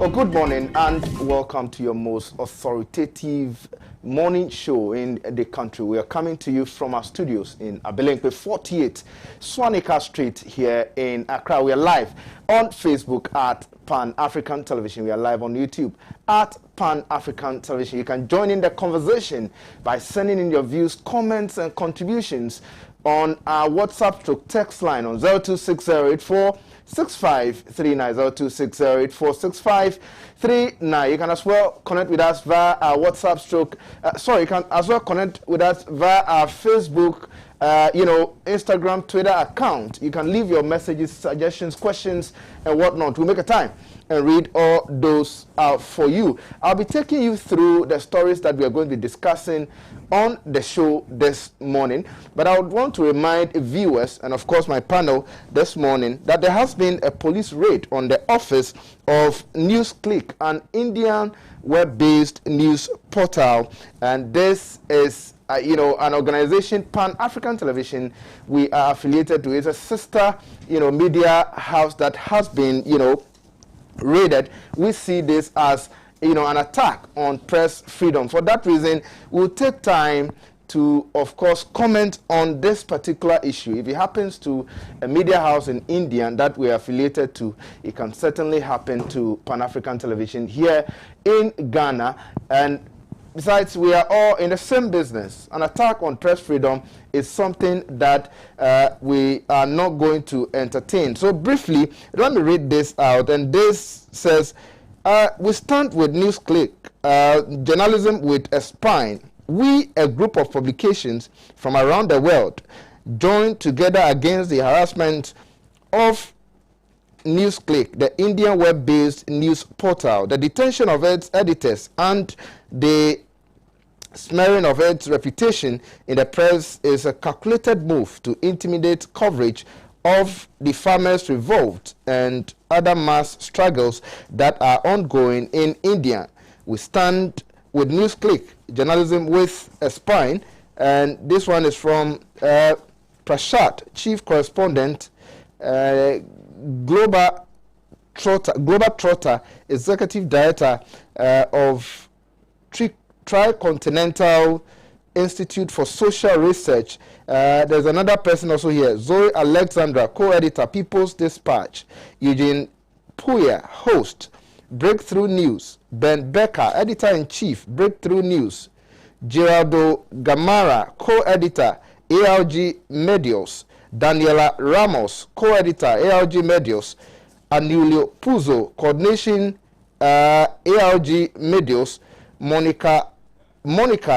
Well, good morning and welcome to your most authoritative morning show in the country. We are coming to you from our studios in Abelemkpe 48 Swanika Street here in Accra. We are live on Facebook at Pan-African Television. We are live on YouTube at Pan-African Television. You can join in the conversation by sending in your views, comments, and contributions on our WhatsApp stroke text line on 02608465390 02608465390. You can as well connect with us via our WhatsApp stroke. You can as well connect with us via our Facebook, Instagram, Twitter account. You can leave your messages, suggestions, questions, and whatnot. We'll make a time and read all those out for you. I'll be taking you through the stories that we are going to be discussing on the show this morning. But I would want to remind viewers, and of course my panel this morning, that there has been a police raid on the office of NewsClick, an Indian web-based news portal. And this is an organization, Pan-African Television, we are affiliated to. It's a sister, media house that has been, raided. We see this as, an attack on press freedom. For that reason, we'll take time to, of course, comment on this particular issue. If it happens to a media house in India that we are affiliated to, it can certainly happen to Pan-African Television here in Ghana. And besides, we are all in the same business. An attack on press freedom is something that we are not going to entertain. So briefly, let me read this out. And this says, we stand with NewsClick, journalism with a spine. We, a group of publications from around the world, join together against the harassment of NewsClick, the Indian web-based news portal, the detention of its editors, and the smearing of its reputation in the press is a calculated move to intimidate coverage of the farmers' revolt and other mass struggles that are ongoing in India. We stand with NewsClick, journalism with a spine, and this one is from Prasad, Chief Correspondent, Global Trotter, Executive Director of Tricontinental Institute for Social Research. There's another person also here, Zoe Alexandra, co-editor, People's Dispatch, Eugene Puya, host, Breakthrough News, Ben Becker, editor-in-chief, Breakthrough News, Geraldo Gamara, co-editor, ALG Medios, Daniela Ramos, co-editor, ALG Medios, Anulio Puzo, coordination, ALG Medios, Monica,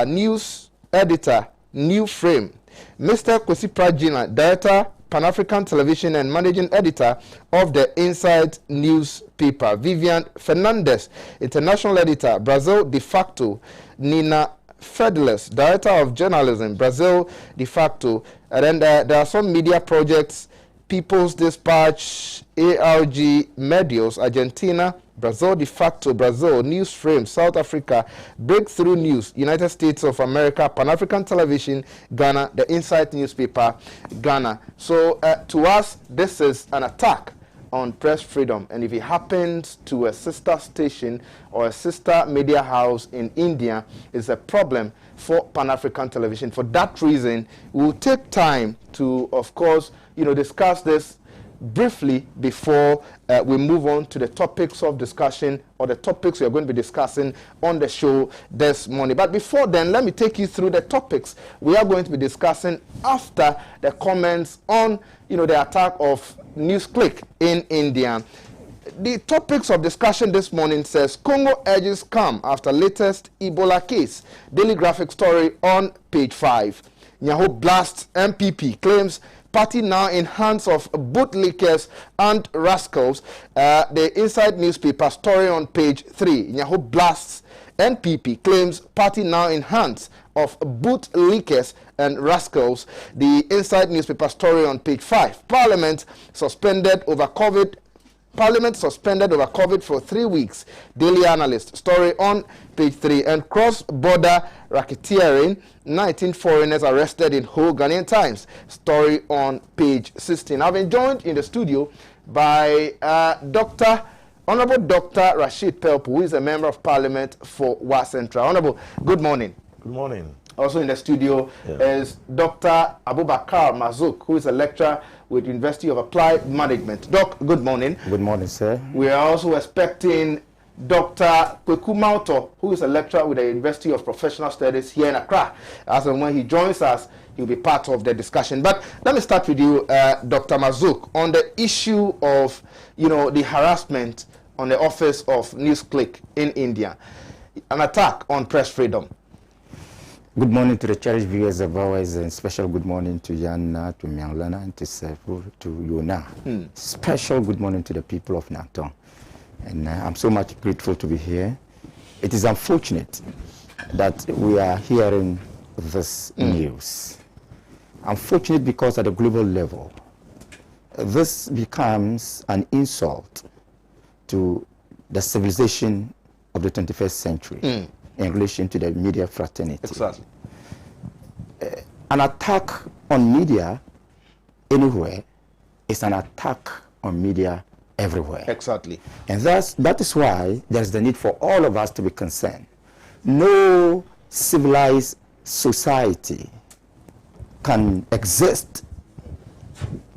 news editor, New Frame, Mr. Kwesi Prajina, director, Pan-African Television and managing editor of the Inside newspaper, Vivian Fernandez, international editor, Brazil de facto, Nina Fedles, director of journalism, Brazil de facto, and then there are some media projects, People's Dispatch, ALG Medios, Argentina, Brazil de facto, Brazil, News Frame, South Africa, Breakthrough News, United States of America, Pan-African Television, Ghana, the Insight newspaper, Ghana. So to us, this is an attack on press freedom. And if it happens to a sister station or a sister media house in India, it's a problem for Pan-African Television. For that reason, we'll take time to, of course, discuss this briefly before we move on to the topics of discussion or the topics we are going to be discussing on the show this morning. But before then, let me take you through the topics we are going to be discussing after the comments on, the attack of NewsClick in India. The topics of discussion this morning says, Congo urges calm after latest Ebola case. Daily graphic story on page 5. Nyaho blasts MPP, claims party now in hands of bootlickers and rascals. The Inside newspaper story on page 3. Nyaho blasts NPP, claims party now in hands of bootlickers and rascals. The Inside newspaper story on page 5. Parliament suspended over COVID for 3 weeks. Daily Analyst story on page 3. And cross-border racketeering, 19 foreigners arrested in whole Ghanaian Times. Story on page 16. I've been joined in the studio by Dr. Honorable Dr. Rashid Pelpu, who is a member of parliament for Wa Central. Honorable, good morning. Good morning. Also in the studio is Dr. Abubakar Mazouk, who is a lecturer with University of Applied Management. Doc, good morning. Good morning, sir. We are also expecting Dr. Kweku Mauto, who is a lecturer with the University of Professional Studies here in Accra. As and when he joins us, he'll be part of the discussion. But let me start with you, Dr. Mazouk, on the issue of, the harassment on the office of NewsClick in India, an attack on press freedom. Good morning to the cherished viewers of ours, and special good morning to Yana, to Mianglana, and to Sefu, to Yona. Special good morning to the people of Nantong. And I'm so much grateful to be here. It is unfortunate that we are hearing this news. Unfortunate because at a global level, this becomes an insult to the civilization of the 21st century in relation to the media fraternity. Exactly. An attack on media anywhere is an attack on media everywhere. Exactly. And that is why there's the need for all of us to be concerned. No civilized society can exist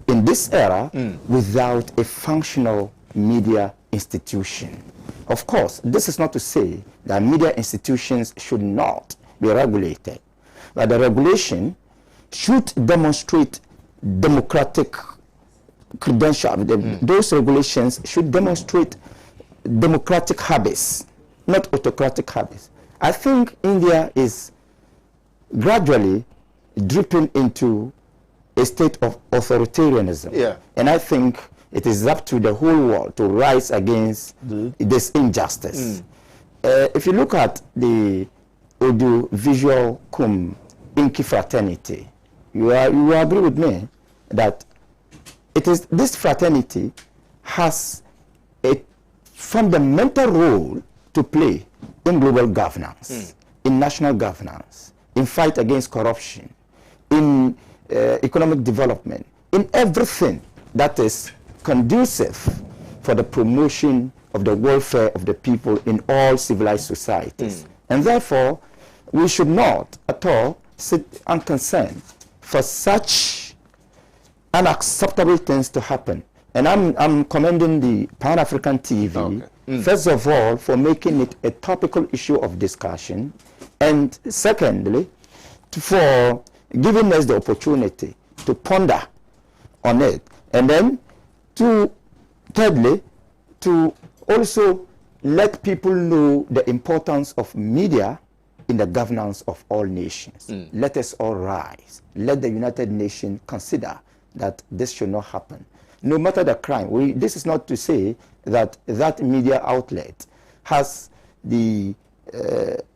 in this era without a functional media institution. Of course, this is not to say that media institutions should not be regulated, but the regulation should demonstrate democratic credentials. Those regulations should demonstrate democratic habits, not autocratic habits. I think India is gradually dripping into a state of authoritarianism. And I think it is up to the whole world to rise against this injustice. If you look at the audiovisual Inky fraternity, you will agree with me that this fraternity has a fundamental role to play in global governance, in national governance, in fight against corruption, in economic development, in everything that is conducive for the promotion of the welfare of the people in all civilized societies. And therefore, we should not at all sit unconcerned for such unacceptable things to happen. And I'm commending the Pan-African TV, first of all, for making it a topical issue of discussion, and secondly, for giving us the opportunity to ponder on it, and then thirdly, to also let people know the importance of media in the governance of all nations. Let us all rise. Let the United Nations consider that this should not happen. No matter the crime, this is not to say that that media outlet has the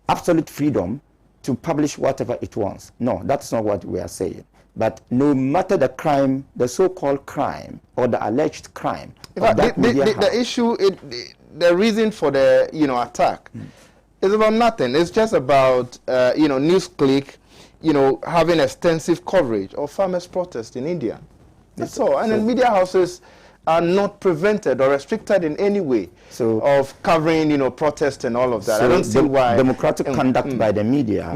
absolute freedom to publish whatever it wants. No, that's not what we are saying. But no matter the crime, the so-called crime or the alleged crime, the issue, the reason for the attack is about nothing. It's just about NewsClick, having extensive coverage of farmers' protest in India. That's all. And then media houses are not prevented or restricted in any way of covering, protest and all of that. I don't see why. Democratic conduct by the media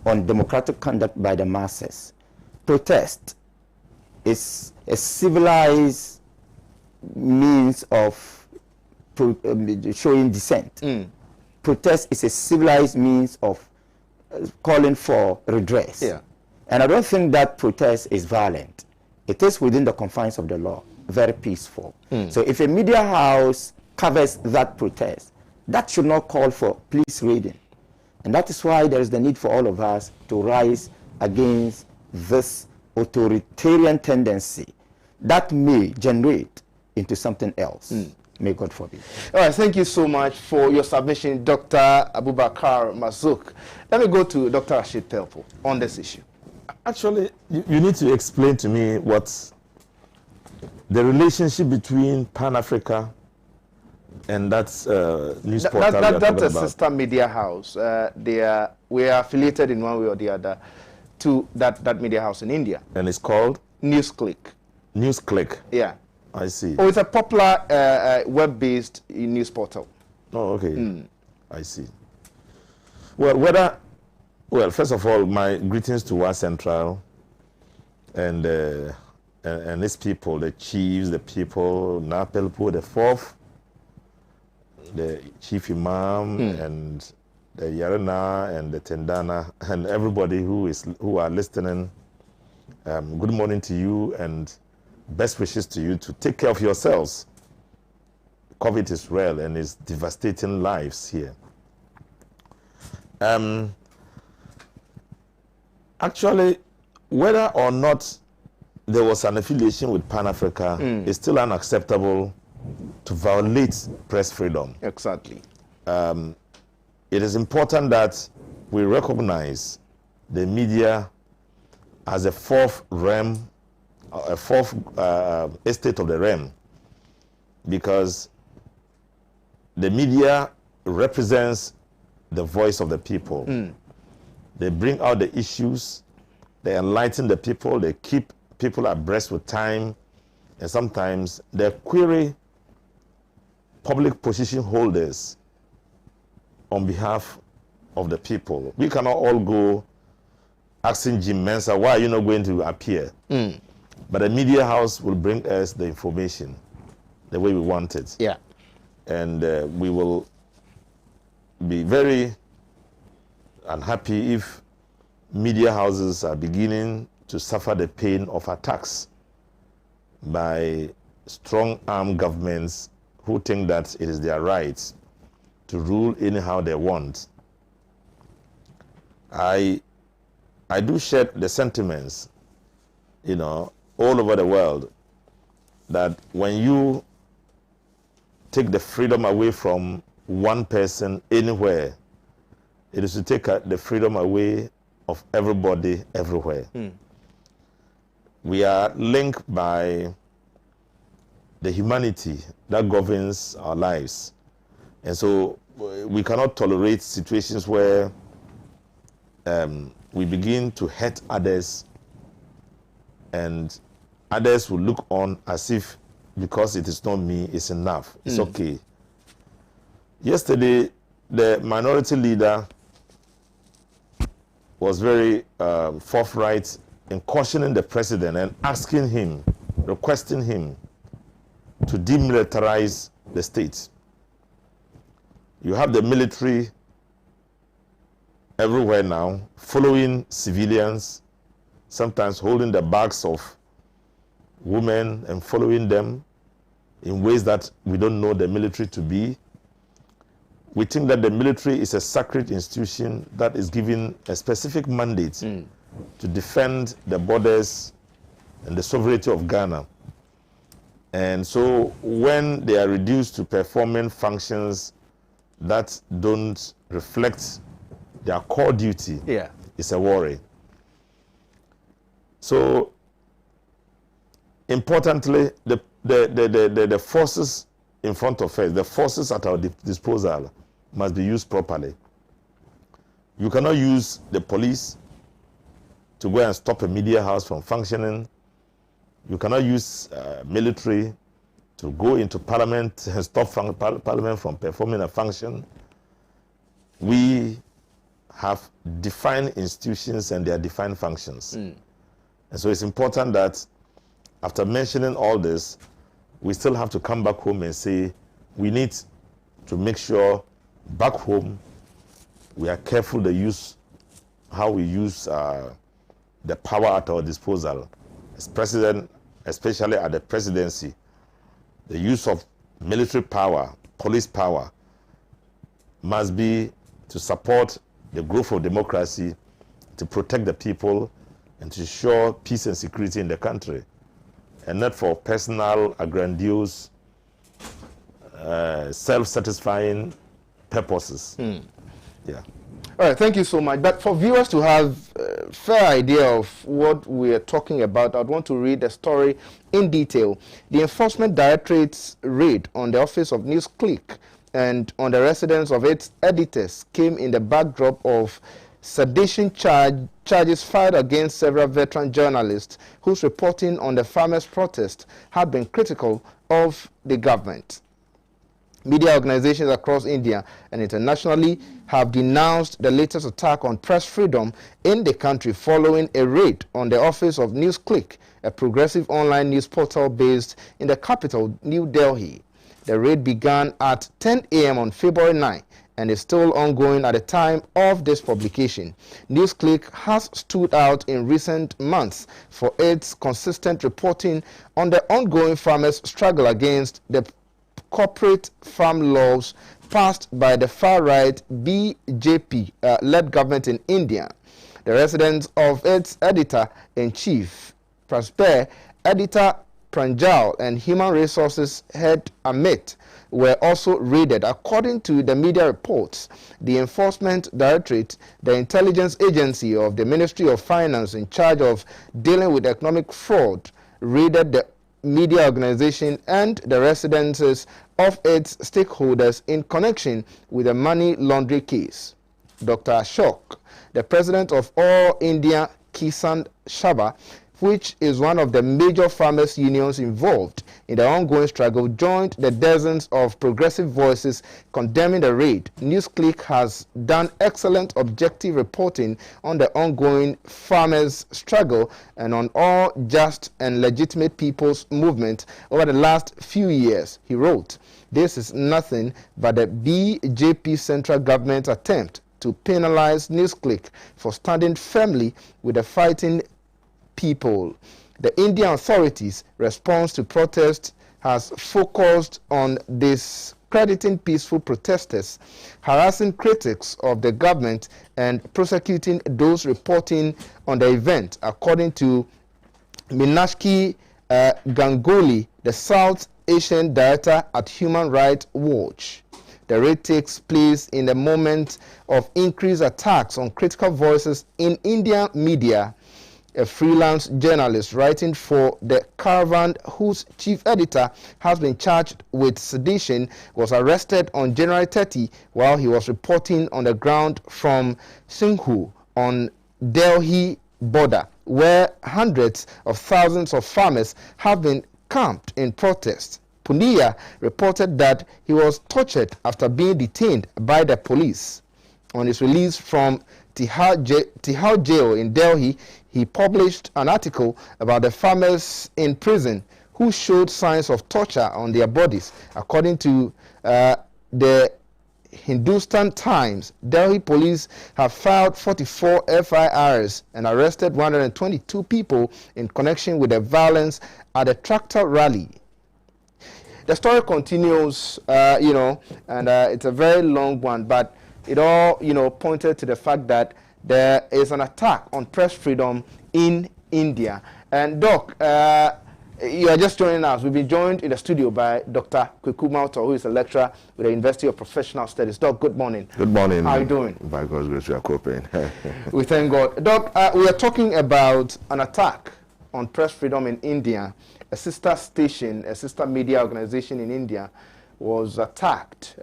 on democratic conduct by the masses. Protest is a civilized means of showing dissent. Protest is a civilized means of calling for redress. And I don't think that protest is violent. It is within the confines of the law, very peaceful. So if a media house covers that protest, that should not call for police raiding. And that is why there is the need for all of us to rise against this authoritarian tendency that may generate into something else. May God forbid. All right, thank you so much for your submission, Dr. Abubakar Mazouk. Let me go to Dr. Rashid Pelpu on this issue. Actually, you need to explain to me what's the relationship between Pan-Africa and that's news portal. That's a sister media house. We are affiliated in one way or the other to that media house in India. And it's called? NewsClick. NewsClick. Yeah. I see. Oh, it's a popular web-based news portal. Oh, okay. I see. Well, first of all, my greetings to Wa Central and its people, the chiefs, the people, Napelpo, the fourth, the chief imam, and the Yarana and the Tendana, and everybody who are listening. Good morning to you, and best wishes to you to take care of yourselves. COVID is real and is devastating lives here. Actually, whether or not there was an affiliation with Pan Africa, is still unacceptable to violate press freedom. Exactly. It is important that we recognize the media as a fourth realm, a fourth estate of the realm, because the media represents the voice of the people. They bring out the issues, they enlighten the people, they keep people abreast with time, and sometimes they query public position holders on behalf of the people. We cannot all go asking Jim Mensah, why are you not going to appear? But the media house will bring us the information the way we want it. Yeah. And we will be very unhappy if media houses are beginning to suffer the pain of attacks by strong-armed governments who think that it is their right to rule anyhow they want. I do share the sentiments, all over the world, that when you take the freedom away from one person anywhere, it is to take the freedom away of everybody everywhere. We are linked by the humanity that governs our lives. And so we cannot tolerate situations where we begin to hurt others and others will look on as if because it is not me, it's enough. It's okay. Yesterday, the minority leader was very forthright in cautioning the president and asking him, requesting him to demilitarize the state. You have the military everywhere now, following civilians, sometimes holding the bags of women and following them in ways that we don't know the military to be. We think that the military is a sacred institution that is given a specific mandate to defend the borders and the sovereignty of Ghana. And so when they are reduced to performing functions that don't reflect their core duty, it's a worry. So importantly, the forces in front of us, the forces at our disposal, must be used properly. You cannot use the police to go and stop a media house from functioning. You cannot use military to go into parliament and stop parliament from performing a function. We have defined institutions and their defined functions. And so it's important that after mentioning all this, we still have to come back home and say we need to make sure back home we are careful how we use the power at our disposal. As president, especially at the presidency, the use of military power, police power, must be to support the growth of democracy, to protect the people, and to ensure peace and security in the country, and not for personal, grandiose, self-satisfying purposes. Yeah. All right, thank you so much. But for viewers to have a fair idea of what we are talking about, I'd want to read the story in detail. The Enforcement Directorate's raid on the office of NewsClick and on the residence of its editors came in the backdrop of sedition charges filed against several veteran journalists whose reporting on the farmers' protest had been critical of the government. Media organizations across India and internationally have denounced the latest attack on press freedom in the country following a raid on the office of NewsClick, a progressive online news portal based in the capital, New Delhi. The raid began at 10 a.m. on February 9 and is still ongoing at the time of this publication. NewsClick has stood out in recent months for its consistent reporting on the ongoing farmers' struggle against the corporate farm laws passed by the far-right BJP-led government in India. The residence of its editor-in-chief, Prasper, editor Pranjal, and human resources head Amit were also raided. According to the media reports, the Enforcement Directorate, the intelligence agency of the Ministry of Finance in charge of dealing with economic fraud, raided the media organization and the residences of its stakeholders in connection with a money laundering case. Dr. Ashok, the president of All India Kisan Sabha, which is one of the major farmers' unions involved in the ongoing struggle, joined the dozens of progressive voices condemning the raid. NewsClick has done excellent objective reporting on the ongoing farmers' struggle and on all just and legitimate people's movement over the last few years, he wrote. This is nothing but the BJP central government attempt to penalize NewsClick for standing firmly with the fighting people. The Indian authorities' response to protests has focused on discrediting peaceful protesters, harassing critics of the government, and prosecuting those reporting on the event, according to Meenakshi Ganguly, the South Asian director at Human Rights Watch. The raid takes place in a moment of increased attacks on critical voices in Indian media. A freelance journalist writing for The Caravan, whose chief editor has been charged with sedition, was arrested on January 30 while he was reporting on the ground from Singhu on Delhi border, where hundreds of thousands of farmers have been camped in protest. Punia reported that he was tortured after being detained by the police. On his release from Tihar jail in Delhi, he published an article about the farmers in prison who showed signs of torture on their bodies. According to the Hindustan Times, Delhi police have filed 44 FIRs and arrested 122 people in connection with the violence at a tractor rally. The story continues, and it's a very long one, but it all, pointed to the fact that there is an attack on press freedom in India. And Doc, you are just joining us. We've been joined in the studio by Dr. Kwame, who is a lecturer with the University of Professional Studies. Doc, good morning. Good morning. How are you doing? By God's grace, we are coping. We thank God. Doc, we are talking about an attack on press freedom in India. A sister station, a sister media organization in India was attacked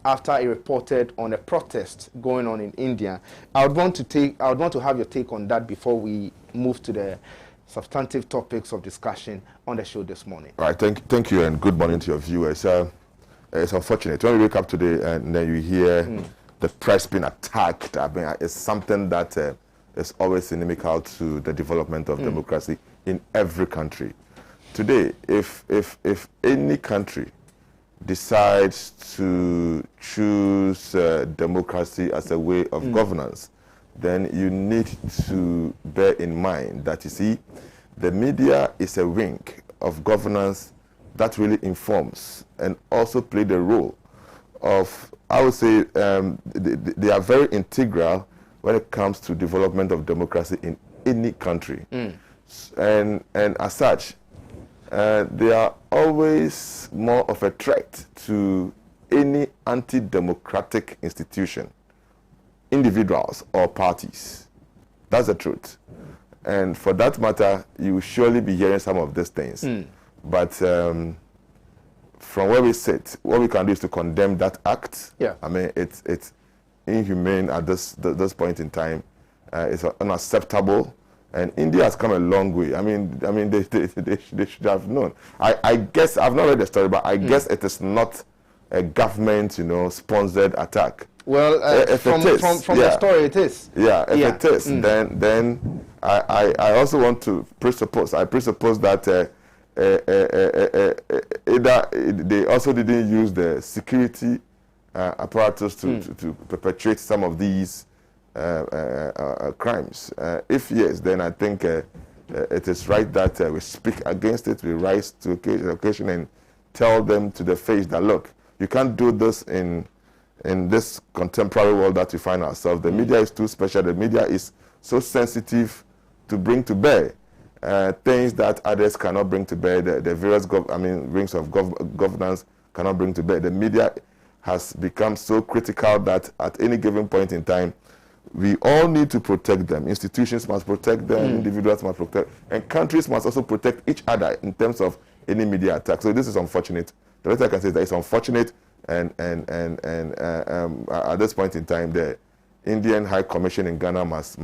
after it reported on a protest going on in India. I would want to have your take on that before we move to the substantive topics of discussion on the show this morning. All right, thank you, and good morning to your viewers. It's unfortunate when we wake up today and then you hear the press being attacked. I mean, it's something that is always inimical to the development of democracy in every country. Today, if any country decides to choose democracy as a way of governance, then you need to bear in mind that, you see, the media is a wing of governance that really informs and also play the role of, I would say, they are very integral when it comes to development of democracy in any country. And as such, they are always more of a threat to any anti-democratic institution, individuals or parties. That's the truth. And for that matter, you will surely be hearing some of these things. But from where we sit, what we can do is to condemn that act. Yeah. I mean, it's inhumane at this point in time. It's unacceptable. And India has come a long way. I mean, they should have known. I guess, I've not read the story, but I guess it is not a government, sponsored attack. Well, from the story, it is. Yeah, if it is, then I also want to presuppose that either they also didn't use the security apparatus to perpetrate some of these crimes. If yes, then I think it is right that we speak against it, we rise to occasion and tell them to the face that, look, you can't do this in this contemporary world that we find ourselves. The media is too special. The media is so sensitive to bring to bear things that others cannot bring to bear. The various rings of governance cannot bring to bear. The media has become so critical that at any given point in time, we all need to protect them. Institutions must protect them, individuals must protect, and countries must also protect each other in terms of any media attack. So this is unfortunate. The rest I can say is that it's unfortunate, and at this point in time, the Indian High Commission in Ghana must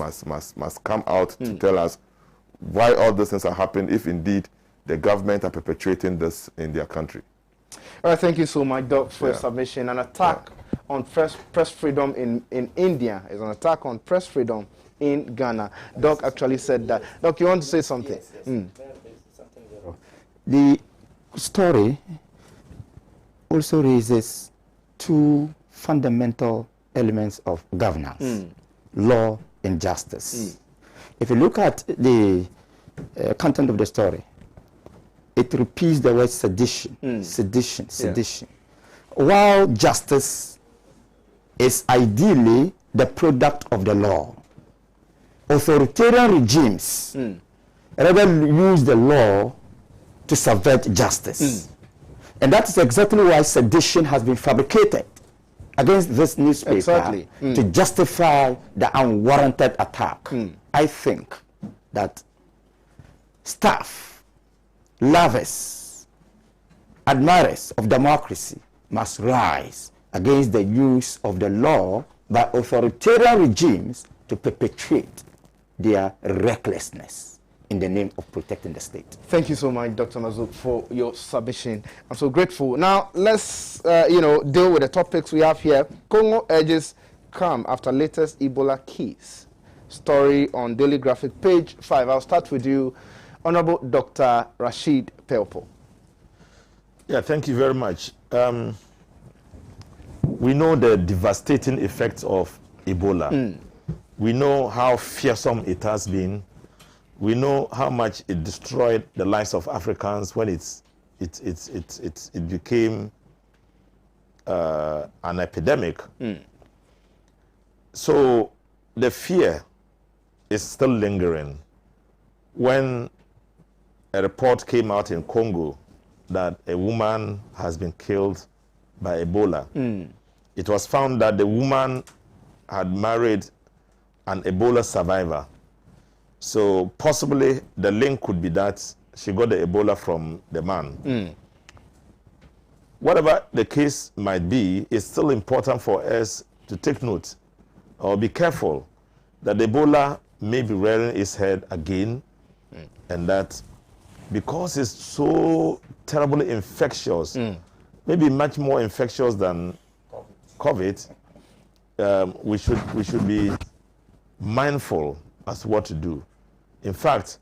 come out to tell us why all these things are happening, if indeed the government are perpetrating this in their country. All right, thank you so much, Doc, for your submission. An attack on press freedom in India is an attack on press freedom in Ghana. Doc actually said that. Doc, you want to say something? Yes. The story also raises two fundamental elements of governance, law and justice. If you look at the content of the story, it repeats the word sedition, sedition. While justice is ideally the product of the law, authoritarian regimes rather use the law to subvert justice. And that is exactly why sedition has been fabricated against this newspaper to justify the unwarranted attack. I think that staff, lovers, admirers of democracy must rise against the use of the law by authoritarian regimes to perpetrate their recklessness in the name of protecting the state. Thank you so much, Dr. Mazouk, for your submission. I'm so grateful. Now, let's, deal with the topics we have here. Congo urges calm after latest Ebola case. Story on Daily Graphic, page 5. I'll start with you, Honorable Dr. Rashid Pelpo. Yeah, thank you very much. We know the devastating effects of Ebola. We know how fearsome it has been. We know how much it destroyed the lives of Africans when it became an epidemic. So the fear is still lingering. When a report came out in Congo that a woman has been killed by Ebola, it was found that the woman had married an Ebola survivor. So possibly the link could be that she got the Ebola from the man. Whatever the case might be, it's still important for us to take note or be careful that Ebola may be rearing its head again, and that because it's so terribly infectious, maybe much more infectious than COVID, we should be mindful as to what to do. In fact,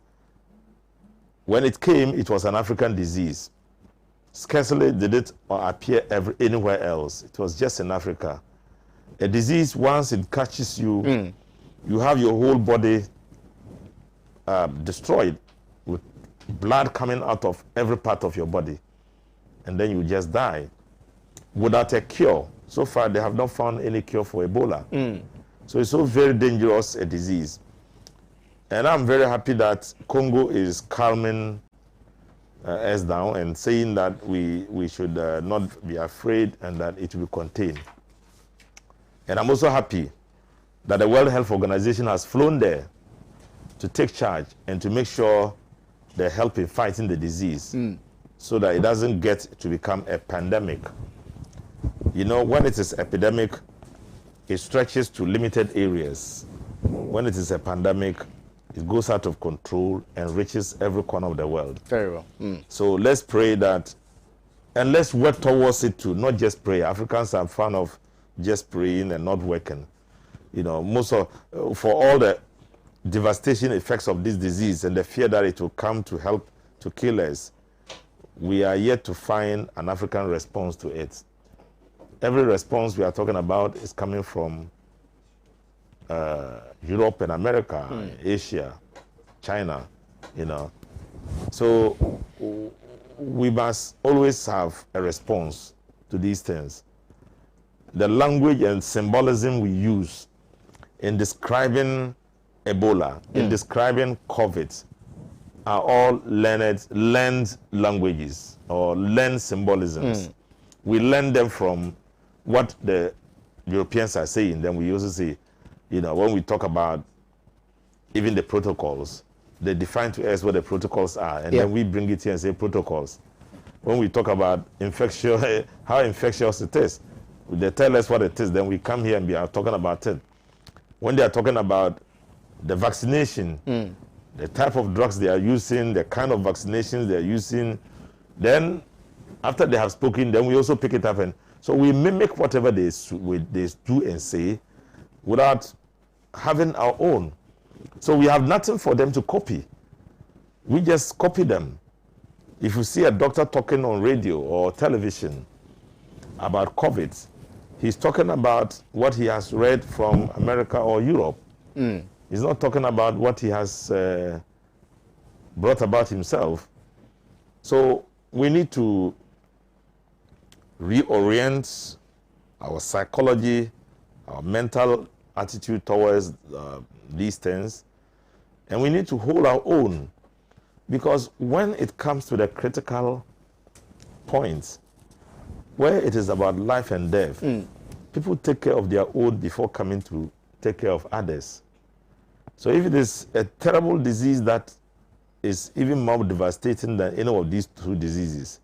when it came, it was an African disease. Scarcely did it appear anywhere else. It was just in Africa. A disease, once it catches you, you have your whole body destroyed with blood coming out of every part of your body. And then you just die without a cure. So far, they have not found any cure for Ebola. So it's so very dangerous a disease. And I'm very happy that Congo is calming us down and saying that we should not be afraid and that it will be contained. And I'm also happy that the World Health Organization has flown there to take charge and to make sure they help in fighting the disease so that it doesn't get to become a pandemic. You know, when it is epidemic, it stretches to limited areas. When it is a pandemic, it goes out of control and reaches every corner of the world. Very well. So let's pray that, and let's work towards it too, not just pray. Africans are fond of just praying and not working. You know, for all the devastation effects of this disease and the fear that it will come to help to kill us, we are yet to find an African response to it. Every response we are talking about is coming from Europe and America, Asia, China, you know. So we must always have a response to these things. The language and symbolism we use in describing Ebola, in describing COVID, are all learned languages or learned symbolisms. We learn them from what the Europeans are saying. Then we also say, you know, when we talk about even the protocols, they define to us what the protocols are, and then we bring it here and say protocols. When we talk about infectious, how infectious it is, they tell us what it is, then we come here and we are talking about it. When they are talking about the vaccination, the type of drugs they are using, the kind of vaccinations they are using, then after they have spoken, then we also pick it up, and so we mimic whatever they do and say without having our own. So we have nothing for them to copy. We just copy them. If you see a doctor talking on radio or television about COVID, he's talking about what he has read from America or Europe. He's not talking about what he has brought about himself. So we need to reorient our psychology, our mental attitude towards these things, and we need to hold our own, because when it comes to the critical points where it is about life and death, people take care of their own before coming to take care of others. So if it is a terrible disease that is even more devastating than any of these two diseases,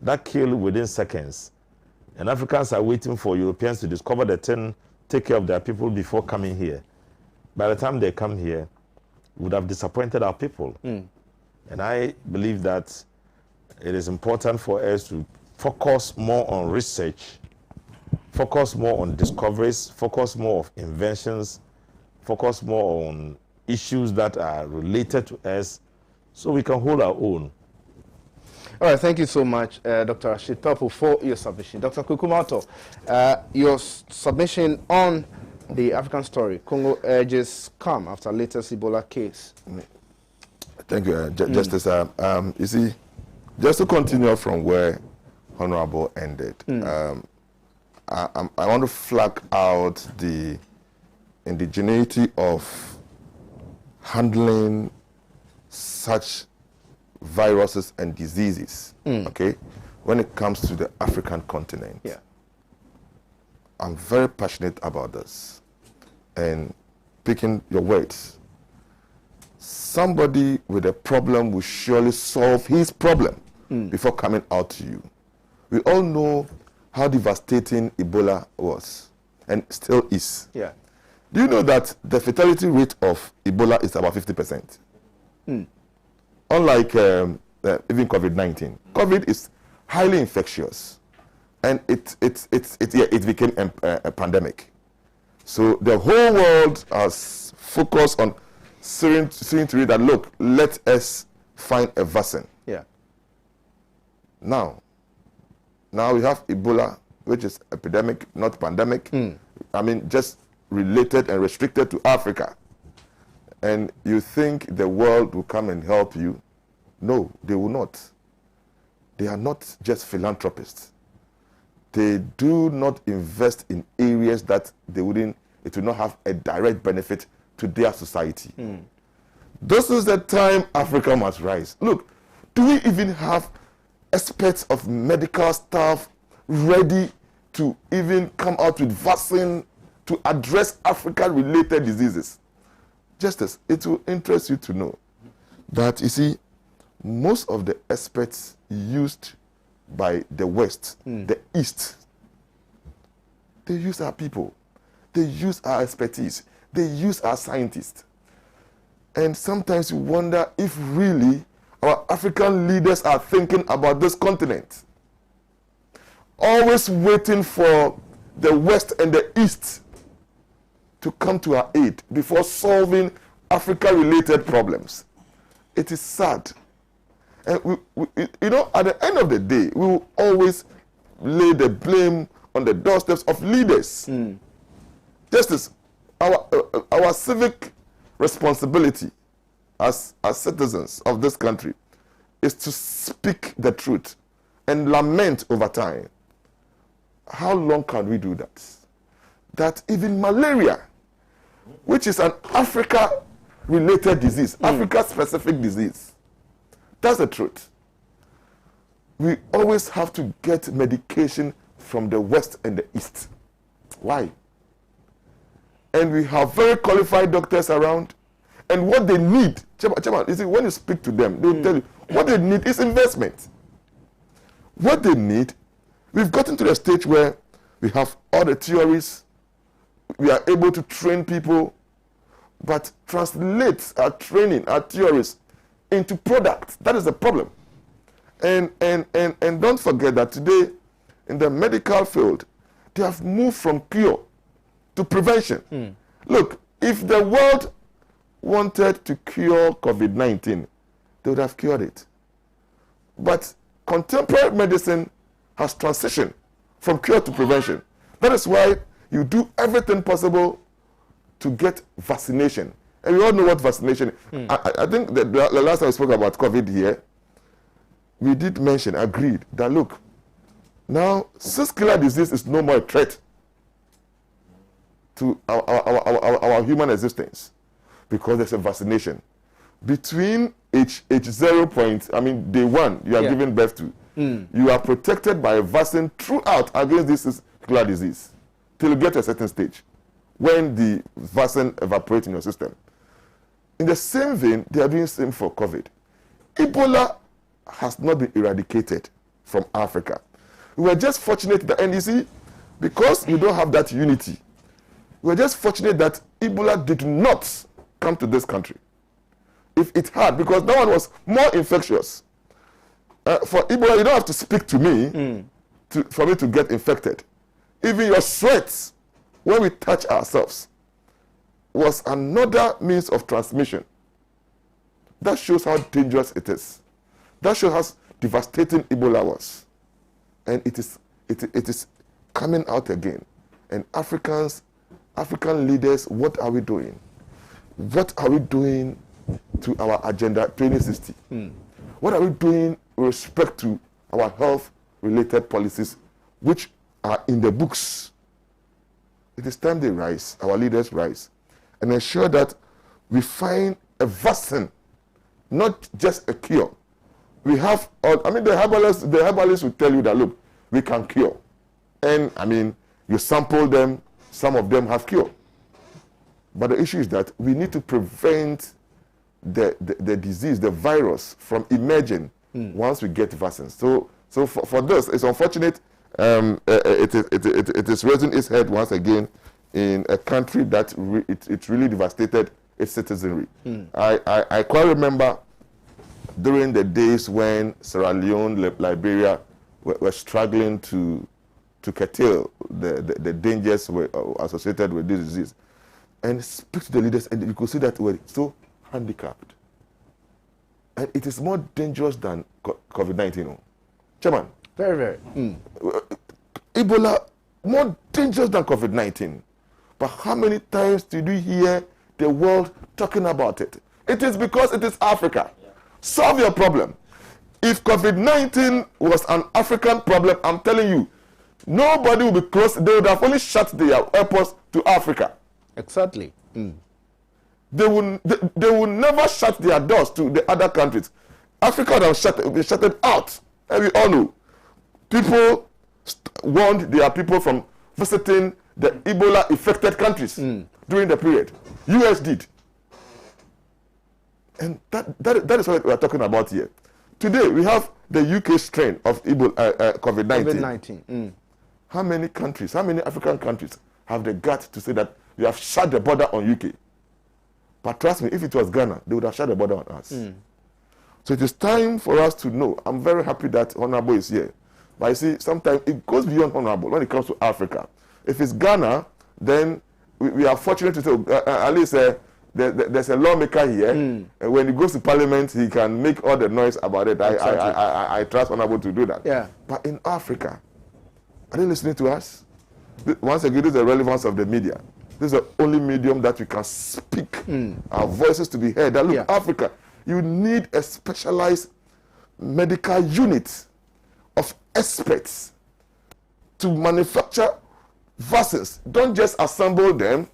that kill within seconds, and Africans are waiting for Europeans to discover the thing, take care of their people before coming here. By the time they come here, we would have disappointed our people. And I believe that it is important for us to focus more on research, focus more on discoveries, focus more on inventions, focus more on issues that are related to us, so we can hold our own. All right, thank you so much, Dr. Rashid Topu, for your submission. Dr. Kukumato, your submission on the African story, Congo urges calm after latest Ebola case. Thank you, Justice. You see, just to continue from where Honorable ended, I want to flag out the indigeneity of handling such viruses and diseases, okay, when it comes to the African continent. Yeah. I'm very passionate about this. And picking your words, somebody with a problem will surely solve his problem before coming out to you. We all know how devastating Ebola was and still is. Yeah. Do you know that the fatality rate of Ebola is about 50%? Unlike even COVID-19. COVID is highly infectious, and it became a pandemic. So the whole world has focused on seeing to it that, look, let us find a vaccine. Yeah. Now we have Ebola, which is epidemic, not pandemic. I mean, just related and restricted to Africa. And you think the world will come and help you? No, they will not. They are not just philanthropists. They do not invest in areas that it will not have a direct benefit to their society. This is the time Africa must rise. Look, do we even have experts of medical staff ready to even come out with vaccine to address African-related diseases? Justice, it will interest you to know that, you see, most of the experts used by the West, the East, they use our people. They use our expertise. They use our scientists. And sometimes you wonder if really our African leaders are thinking about this continent. Always waiting for the West and the East to come to our aid before solving Africa-related problems. It is sad. And you know, at the end of the day, we will always lay the blame on the doorsteps of leaders. Justice, our civic responsibility as citizens of this country is to speak the truth and lament over time. How long can we do that? That even malaria, which is an Africa-related disease, Africa-specific disease, that's the truth. We always have to get medication from the West and the East. Why? And we have very qualified doctors around. And what they need, Chairman, you see, when you speak to them, they will tell you, what they need is investment. What they need, we've gotten to the stage where we have all the theories, we are able to train people, but translate our training, our theories, into products. That is the problem. And don't forget that today, in the medical field, they have moved from cure to prevention. Look, if the world wanted to cure COVID-19, they would have cured it. But contemporary medicine has transitioned from cure to prevention. That is why you do everything possible to get vaccination. And we all know what vaccination is. I think the last time we spoke about COVID here, we did mention, agreed, that look, now cis-killer disease is no more a threat to our human existence because there's a vaccination. Between age 0 point, I mean day 1, you are giving birth to, you are protected by a vaccine throughout against this cis-killer disease till you get to a certain stage when the vaccine evaporates in your system. In the same vein, they are doing the same for COVID. Ebola has not been eradicated from Africa. We were just fortunate that, and you see, because you don't have that unity, we were just fortunate that Ebola did not come to this country. If it had, because that one was more infectious. For Ebola, you don't have to speak to me for me to get infected. Even your sweat, when we touch ourselves, was another means of transmission. That shows how dangerous it is. That shows how devastating Ebola was. And it is coming out again. And African leaders, what are we doing? What are we doing to our Agenda 2060? What are we doing with respect to our health-related policies, which are in the books? It is time they rise, our leaders rise, and ensure that we find a vaccine, not just a cure. We have, I mean, the herbalists will tell you that, look, we can cure. And, I mean, you sample them, some of them have cure. But the issue is that we need to prevent the disease, the virus, from emerging once we get vaccines. So for this, it's unfortunate it is raising its head once again in a country that it really devastated its citizenry. I quite remember during the days when Sierra Leone, Liberia were struggling to curtail the dangers associated with this disease, and speak to the leaders, and you could see that we're so handicapped. And it is more dangerous than COVID-19. Chairman. Very, very. Ebola, more dangerous than COVID-19. But how many times did we hear the world talking about it? It is because it is Africa. Solve your problem. If COVID-19 was an African problem, I'm telling you, nobody will be close. They would have only shut their airports to Africa. Exactly. They will never shut their doors to the other countries. Africa would have shut it out. And we all know. People warned their people from visiting the Ebola-affected countries during the period. US did. And that is what we are talking about here. Today, we have the UK strain of COVID-19. COVID-19. How many countries, how many African countries have the gut to say that you have shut the border on UK. But trust me, if it was Ghana, they would have shut the border on us. So it is time for us to know. I'm very happy that Honorable is here. But you see, sometimes it goes beyond Honorable when it comes to Africa. If it's Ghana, then we are fortunate to say, at least there's a lawmaker here. And when he goes to Parliament, he can make all the noise about it. Exactly. I trust Honorable to do that. Yeah. But in Africa, are they listening to us? Once again, this is the relevance of the media. This is the only medium that we can speak our voices to be heard. That look, Africa, you need a specialized medical unit of experts to manufacture vaccines. Don't just assemble them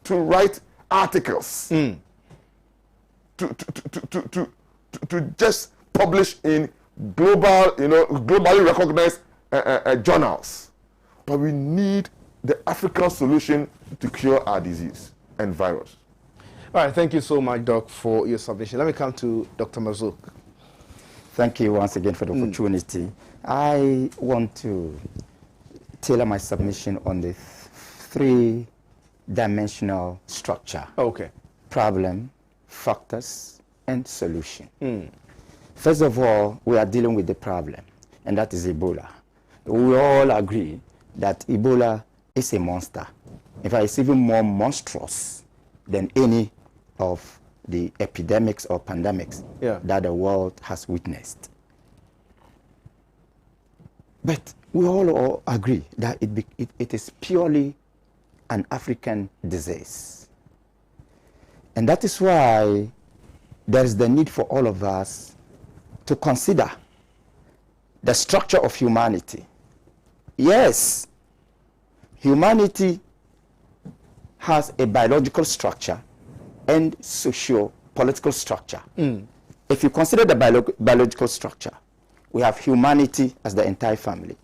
to write articles, to just publish in globally recognized journals. But we need the African solution to cure our disease and virus. All right, thank you so much, Doc, for your submission. Let me come to Dr. Mazouk. Thank you once again for the opportunity. I want to tailor my submission on the three-dimensional structure. Okay. Problem, factors, and solution. First of all, we are dealing with the problem, and that is Ebola. We all agree that Ebola is a monster. In fact, it's even more monstrous than any of the epidemics or pandemics that the world has witnessed. But we all agree that it is purely an African disease. And that is why there is the need for all of us to consider the structure of humanity. Yes, humanity has a biological structure and socio-political structure. If you consider the biological structure, we have humanity as the entire family.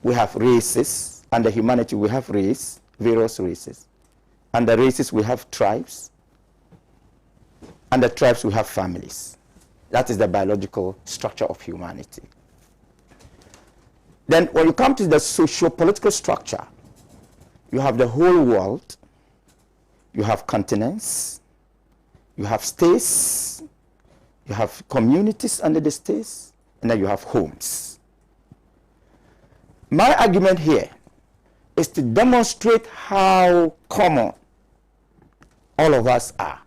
We have races. Under humanity, we have race, various races. Under races, we have tribes. Under tribes, we have families. That is the biological structure of humanity. Then when you come to the socio-political structure, you have the whole world, you have continents, you have states, you have communities under the states, and then you have homes. My argument here is to demonstrate how common all of us are,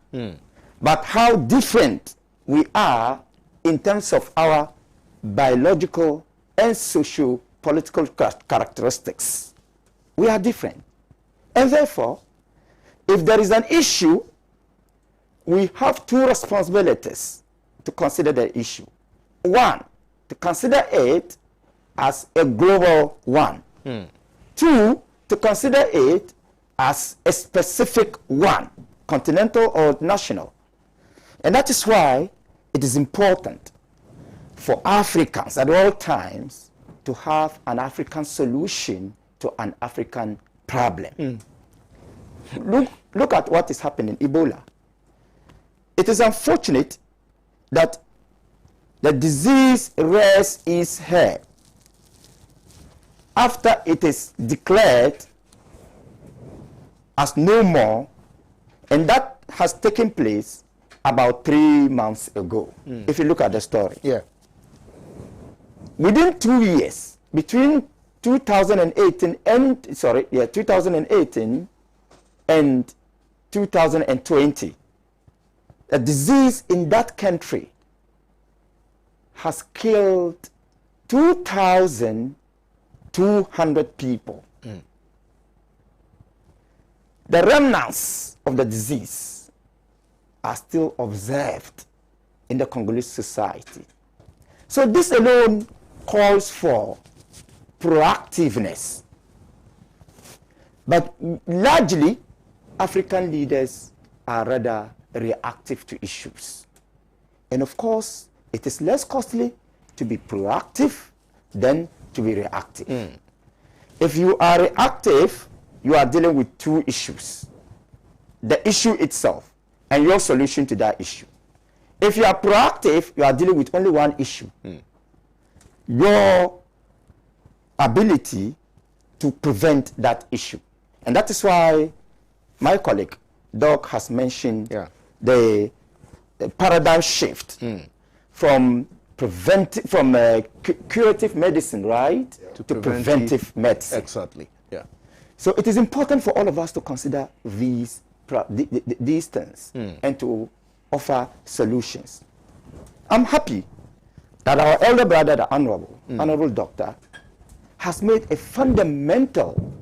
but how different we are in terms of our biological and socio-political characteristics. We are different. And therefore, if there is an issue, we have two responsibilities to consider the issue. One, to consider it as a global one. Two, to consider it as a specific one, continental or national. And that is why it is important for Africans at all times to have an African solution to an African problem. Look at what is happening in Ebola. It is unfortunate that the disease rears its head after it is declared as no more, and that has taken place about 3 months ago, if you look at the story. Within 2 years, between 2018 and 2020, the disease in that country has killed 2,200 people. The remnants of the disease are still observed in the Congolese society. So this alone calls for proactiveness. But largely, African leaders are rather reactive to issues. And of course, it is less costly to be proactive than to be reactive. If you are reactive, you are dealing with two issues: the issue itself and your solution to that issue. If you are proactive, you are dealing with only one issue: your ability to prevent that issue. And that is why my colleague, Doc, has mentioned the paradigm shift from curative medicine, right, to preventive medicine. Exactly. Yeah. So it is important for all of us to consider these things and to offer solutions. I'm happy that our elder brother, the Honorable Doctor, has made a fundamental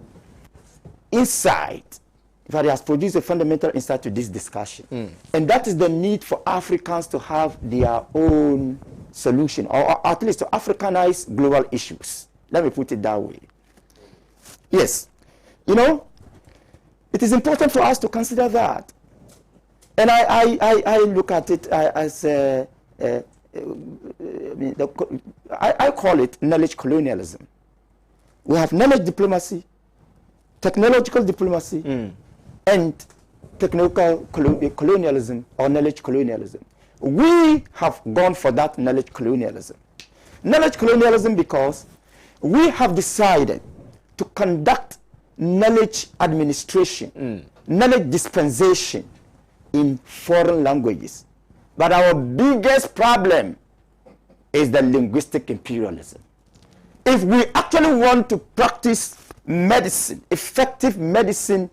insight. In fact, he has produced a fundamental insight to this discussion. And that is the need for Africans to have their own solution, or at least to Africanize global issues. Let me put it that way. Yes. You know, it is important for us to consider that. And I look at it as I call it knowledge colonialism. We have knowledge diplomacy, technological diplomacy, and technical colonialism or knowledge colonialism. We have gone for that knowledge colonialism. Knowledge colonialism because we have decided to conduct knowledge administration, knowledge dispensation in foreign languages. But our biggest problem is the linguistic imperialism. If we actually want to practice medicine, effective medicine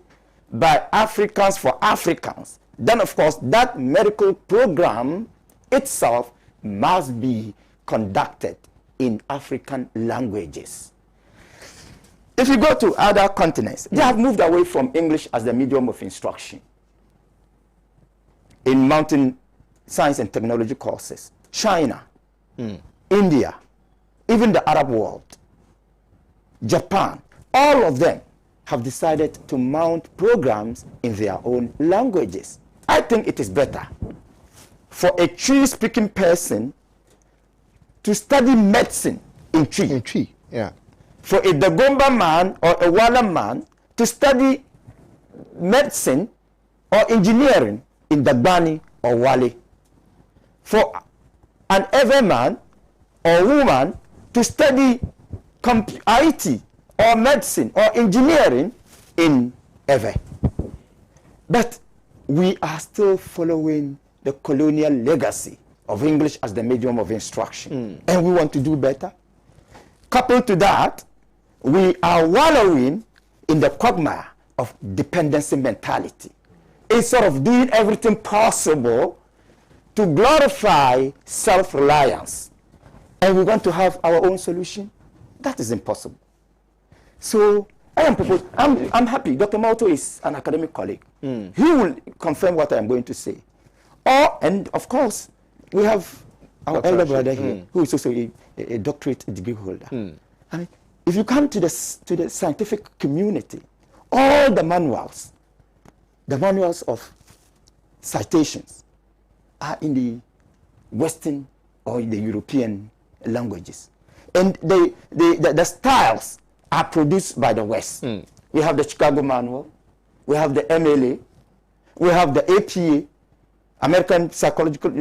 by Africans for Africans, then of course that medical program itself must be conducted in African languages. If you go to other continents, they have moved away from English as the medium of instruction in mountain science and technology courses. China, India, even the Arab world, Japan, all of them have decided to mount programs in their own languages. I think it is better for a Twi-speaking person to study medicine in Twi. In Twi, yeah. For a Dagomba man or a Wala man to study medicine or engineering in Dagbani or Wale. For an Ewe man or woman to study IT or medicine or engineering in Ewe. But we are still following the colonial legacy of English as the medium of instruction. And we want to do better. Coupled to that, we are wallowing in the quagmire of dependency mentality, instead of doing everything possible to glorify self-reliance. And we want to have our own solution. That is impossible. So I'm happy. Dr. Malto is an academic colleague. He will confirm what I'm going to say. And of course, we have our elder brother here, who is also a doctorate degree holder. I mean, if you come to the scientific community, all the manuals of citations are in the Western or in the European languages. And the styles are produced by the West. We have the Chicago Manual, we have the MLA, we have the APA, American Psychological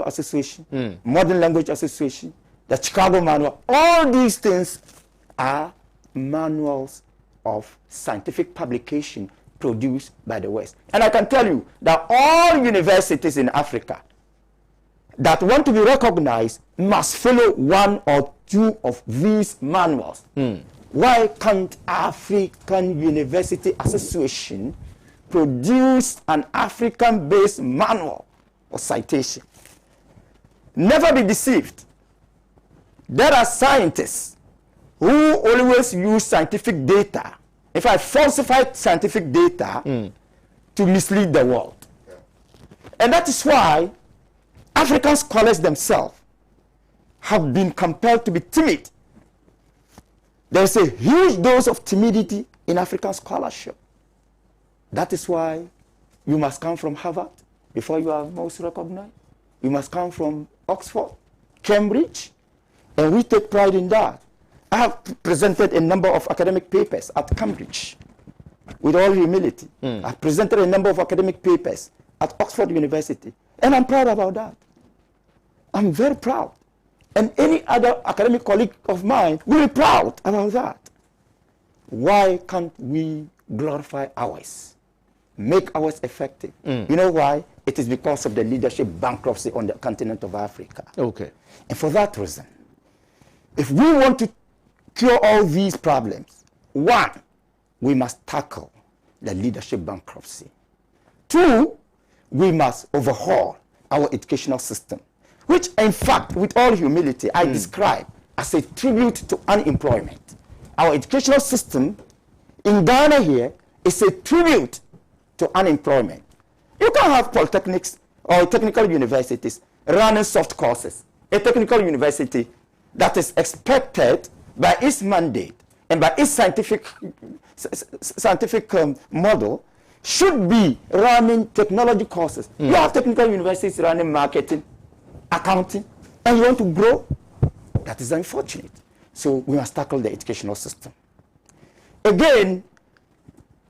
Association, Modern Language Association, the Chicago Manual. All these things are manuals of scientific publication produced by the West. And I can tell you that all universities in Africa that want to be recognized must follow one or two of these manuals. Why can't African University Association produce an African-based manual of citation? Never be deceived. There are scientists who always use scientific data, in fact, falsified scientific data, to mislead the world. And that is why African scholars themselves have been compelled to be timid. There's a huge dose of timidity in African scholarship. That is why you must come from Harvard before you are most recognized. You must come from Oxford, Cambridge, and we take pride in that. I have presented a number of academic papers at Cambridge, with all humility. I've presented a number of academic papers at Oxford University, and I'm proud about that. I'm very proud. And any other academic colleague of mine will be proud about that. Why can't we glorify ours, make ours effective. You know why? It is because of the leadership bankruptcy on the continent of Africa. Okay. And for that reason, if we want to cure all these problems, one, we must tackle the leadership bankruptcy. Two, we must overhaul our educational system, which in fact, with all humility, I describe as a tribute to unemployment. Our educational system in Ghana here is a tribute to unemployment. You can't have polytechnics or technical universities running soft courses. A technical university that is expected by its mandate and by its scientific model should be running technology courses. You have technical universities running marketing, accounting, and you want to grow? That is unfortunate. So we must tackle the educational system. Again,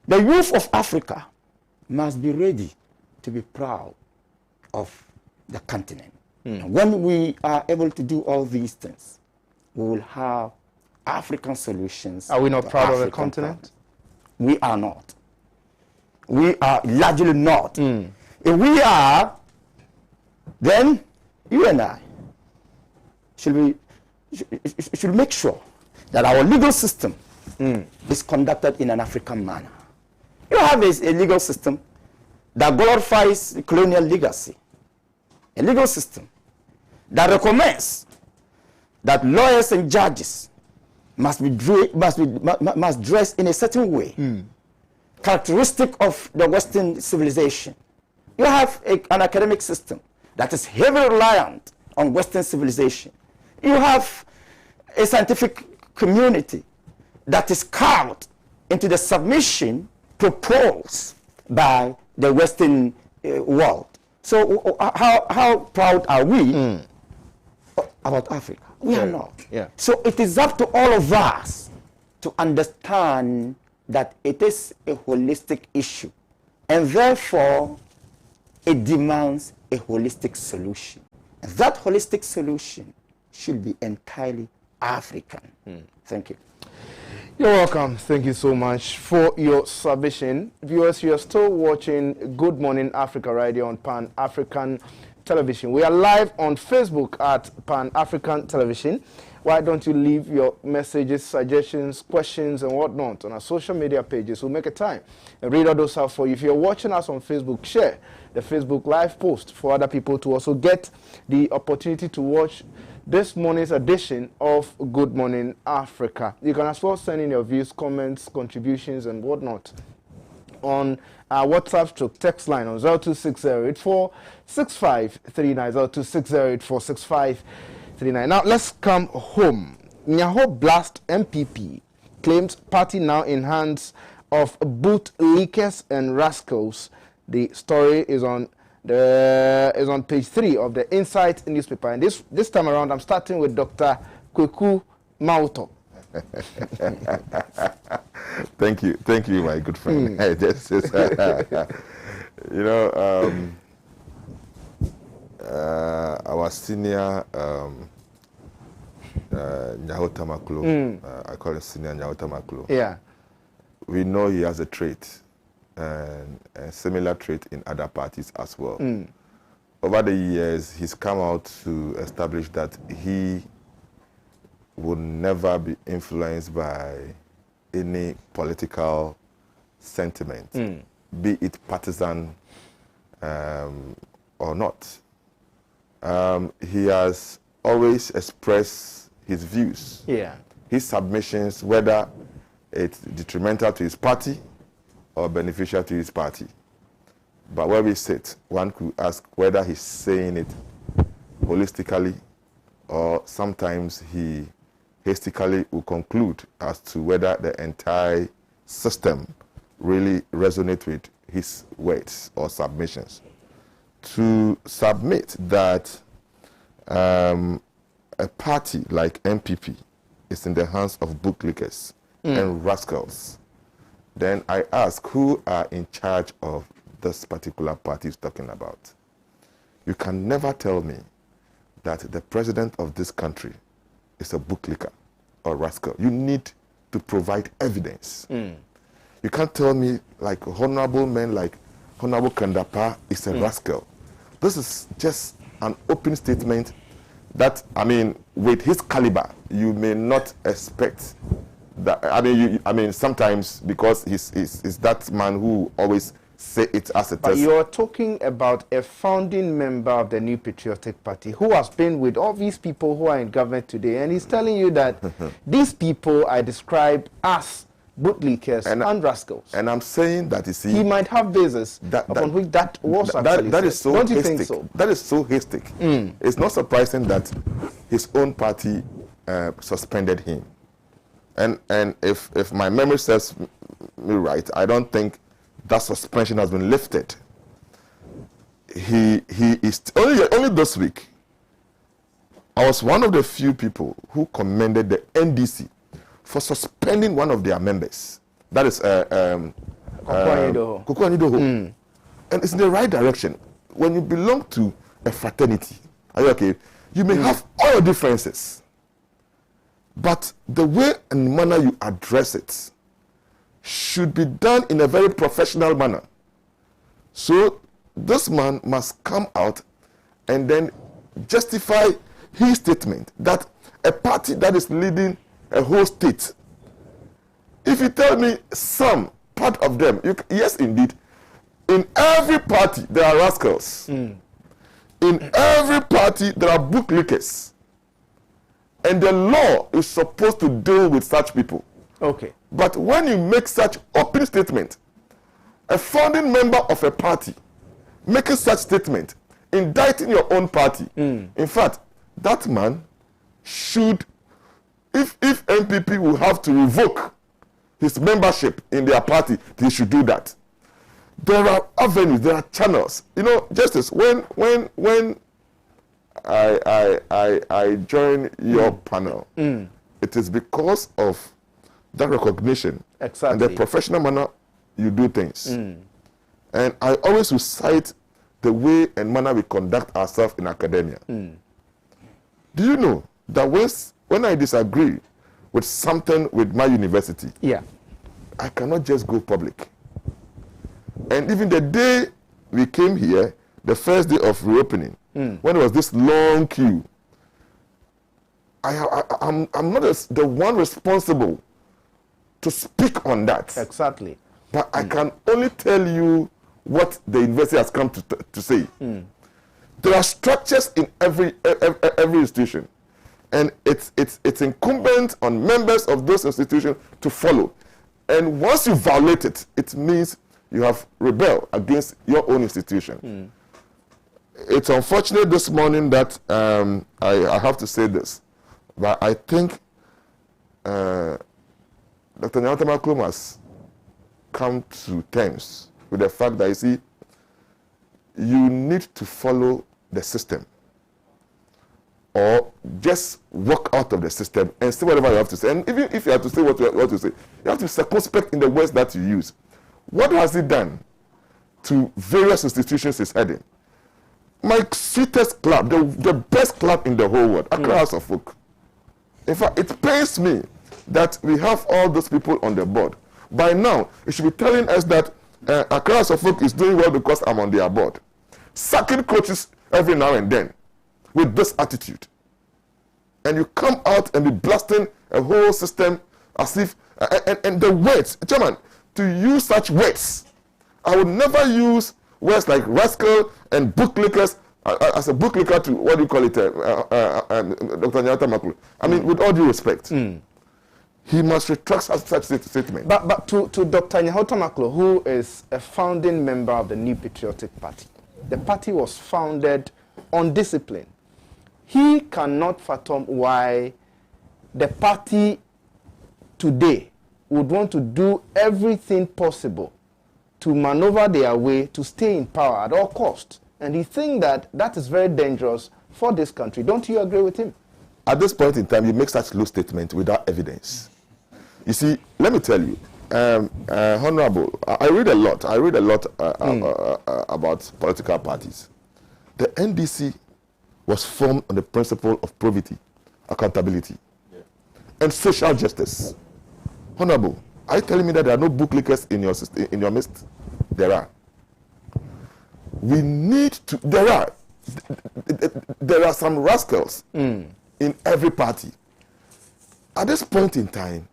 the youth of Africa must be ready to be proud of the continent. And when we are able to do all these things, we will have African solutions. Are we not proud of the African continent? problems. We are not. We are largely not. If we are, then you and I should make sure that our legal system is conducted in an African manner. You have a legal system that glorifies colonial legacy, a legal system that recommends that lawyers and judges must dress in a certain way, characteristic of the Western civilization. You have an academic system that is heavily reliant on Western civilization. You have a scientific community that is cowed into the submission proposed by the Western world. So how proud are we about Africa? We are not. Yeah. So it is up to all of us to understand that it is a holistic issue, and therefore it demands a holistic solution. And that holistic solution should be entirely African. Thank you. You're welcome. Thank you so much for your submission. Viewers, you are still watching Good Morning Africa right here on Pan-African Television. We are live on Facebook at Pan-African Television. Why don't you leave your messages, suggestions, questions, and whatnot on our social media pages? We'll make a time and read all those out for you. If you're watching us on Facebook, share the Facebook live post for other people to also get the opportunity to watch this morning's edition of Good Morning Africa. You can as well send in your views, comments, contributions, and whatnot on our WhatsApp / text line on 0260846539, 0260846539. Now let's come home. Nyaho Blast MPP claims party now in hands of boot leakers and rascals. The story is on page 3 of the Insight newspaper, and this time around I'm starting with Dr. Kweku Mauto. Thank you, my good friend. Our senior Nyaho Tamaklo, I call him Senior Nyaho Tamaklo. Yeah, we know he has a trait. And a similar trait in other parties as well. Over the years, he's come out to establish that he would never be influenced by any political sentiment, be it partisan or not. He has always expressed his views, his submissions, whether it's detrimental to his party or beneficial to his party. But where we sit, one could ask whether he's saying it holistically, or sometimes he hastily will conclude as to whether the entire system really resonates with his words or submissions. To submit that a party like MPP is in the hands of bootlickers and rascals, then I ask, who are in charge of this particular party he's talking about? You can never tell me that the president of this country is a bootlicker or rascal. You need to provide evidence. You You can't tell me like honorable men like Honorable Kandapa is a rascal. This is just an open statement that, I mean, with his caliber, you may not expect that. I mean, sometimes because he's that man who always say it as it is. But you're talking about a founding member of the New Patriotic Party who has been with all these people who are in government today, and he's telling you that these people are described as bootlickers and rascals. And I'm saying that, you see, he might have basis upon which that was actually that is so Don't you hasty. think so? That is so hasty. It's not surprising that his own party suspended him. And if my memory serves me right, I don't think that suspension has been lifted. He is only this week. I was one of the few people who commended the NDC for suspending one of their members. That is Kuku Anidoho. And it's in the right direction. When you belong to a fraternity, are you okay? You may have all your differences, but the way and manner you address it should be done in a very professional manner. So this man must come out and then justify his statement that a party that is leading a whole state, if you tell me some part of them, yes indeed, in every party there are rascals. In every party there are bootlickers. And the law is supposed to deal with such people. Okay. But when you make such open statement, a founding member of a party making such statement, indicting your own party, in fact, that man should, if MPP will have to revoke his membership in their party, they should do that. There are avenues, there are channels. You know, Justice, when I join your panel, it is because of that recognition and the professional manner you do things. And I always recite the way and manner we conduct ourselves in academia. Do you know that when I disagree with something with my university, I cannot just go public. And even the day we came here, the first day of reopening, when there was this long queue, I'm not the one responsible to speak on that. Exactly. But I can only tell you what the university has come to say. There are structures in every institution, and it's incumbent on members of those institutions to follow. And once you violate it, it means you have rebelled against your own institution. It's unfortunate this morning that I have to say this, but I think Dr. J.A10-02-21 must come to terms with the fact that, you see, you need to follow the system or just walk out of the system and say whatever you have to say. And even if you have to say what you say, you have to be circumspect in the words that you use. What has he done to various institutions he's heading? My sweetest club, the best club in the whole world, Accra House of Folk. In fact, it pains me that we have all those people on the board. By now, it should be telling us that Accra House of Folk is doing well because I'm on their board. Sacking coaches every now and then with this attitude. And you come out and be blasting a whole system as if, and the words, Chairman, to use such words, I would never use words like rascal and bootlickers as a bootlicker to, what do you call it, Dr. J.A10-02-21. I mean, with all due respect, he must retract such statement. But to Dr. J.A10-02-21, who is a founding member of the New Patriotic Party, the party was founded on discipline. He cannot fathom why the party today would want to do everything possible to maneuver their way to stay in power at all costs. And he thinks that that is very dangerous for this country. Don't you agree with him? At this point in time, you make such low statement without evidence. You see, let me tell you, Honorable, I read a lot. I read a lot about political parties. The NDC was formed on the principle of probity, accountability, and social justice. Honorable, Are you telling me that there are no booklickers in your midst? There are. We need to. There are some rascals in every party. At this point in time,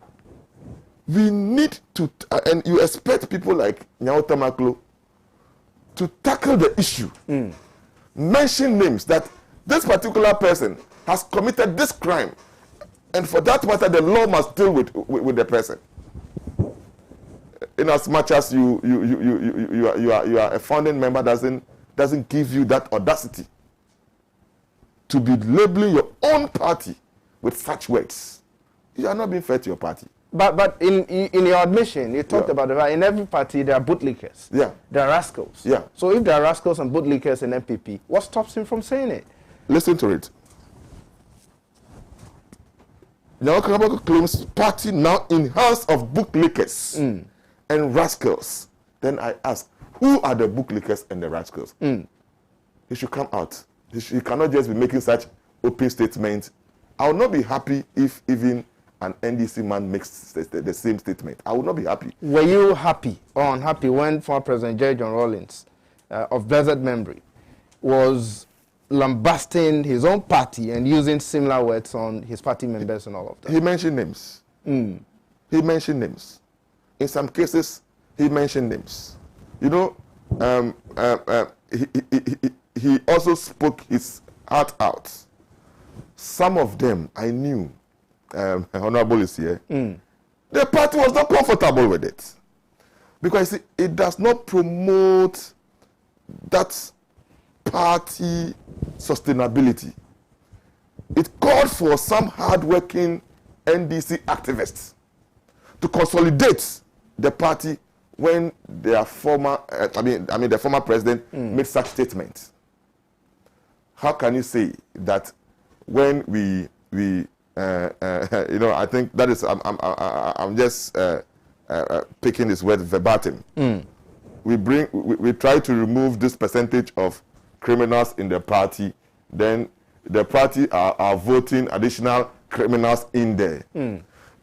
we need to, and you expect people like J.A10-02-21 to tackle the issue. Mention names that this particular person has committed this crime, and for that matter, the law must deal with the person. In as much as you are a founding member, doesn't give you that audacity to be labeling your own party with such words. You are not being fair to your party. But in your admission, you talked about that in every party there are bootlickers. Yeah. There are rascals. Yeah. So if there are rascals and bootlickers in MPP, what stops him from saying it? Listen to it. J.A10-02-21 claims party now in hands of bootlickers and rascals. Then I ask, who are the bootlickers and the rascals? He should come out. He cannot just be making such open statements. I will not be happy if even an NDC man makes the same statement. I will not be happy. Were you happy or unhappy when former President J. John Rawlings, of blessed memory, was lambasting his own party and using similar words on his party members and all of that? He mentioned names. He mentioned names. In some cases, he mentioned names. You know, he also spoke his heart out. Some of them I knew, Honorable is here, the party was not comfortable with it. Because it does not promote that party sustainability. It called for some hard-working NDC activists to consolidate the party when their former, the former president made such statements. How can you say that when we you know, I think that is, I'm just picking this word verbatim. We try to remove this percentage of criminals in the party, then the party are voting additional criminals in there.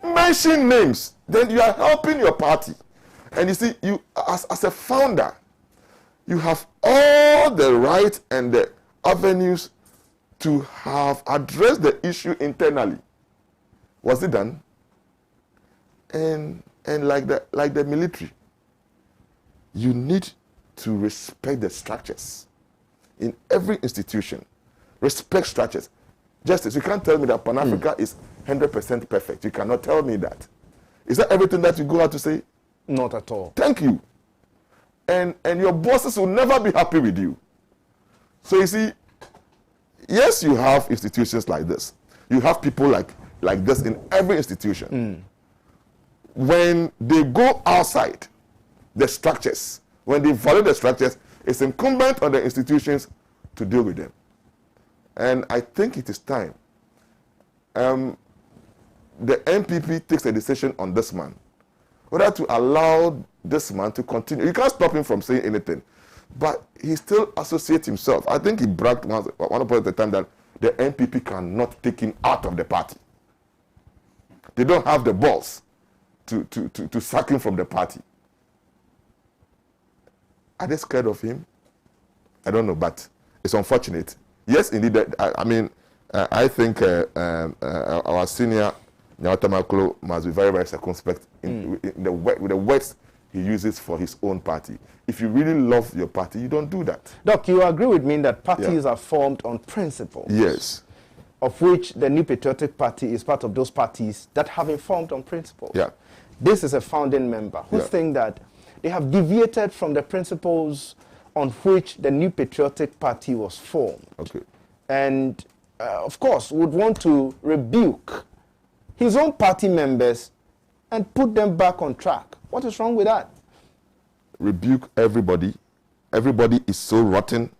Mention names, then you are helping your party. And you see, you as a founder, you have all the right and the avenues to have addressed the issue internally. Was it done? And like the military, you need to respect the structures in every institution. Respect structures. Justice, you can't tell me that Pan-Africa is 100% perfect. You cannot tell me that. Is that everything that you go out to say? Not at all. Thank you. And your bosses will never be happy with you. So you see, yes, you have institutions like this. You have people like this in every institution. When they go outside the structures, when they violate the structures, it's incumbent on the institutions to deal with them. And I think it is time. The NPP takes a decision on this man, whether to allow this man to continue. You can't stop him from saying anything, but he still associates himself. I think he bragged one point at the time that the NPP cannot take him out of the party. They don't have the balls to sack him from the party. Are they scared of him? I don't know, but it's unfortunate. Yes, indeed. I think our senior J.A10-02-21 must be very, very circumspect with the words he uses for his own party. If you really love your party, you don't do that. Doc, you agree with me that parties are formed on principles? Yes. Of which the New Patriotic Party is part of those parties that have been formed on principles. Yeah. This is a founding member who think that they have deviated from the principles on which the New Patriotic Party was formed. Okay. And, of course, would want to rebuke his own party members and put them back on track. What is wrong with that? Rebuke everybody. Everybody is so rotten.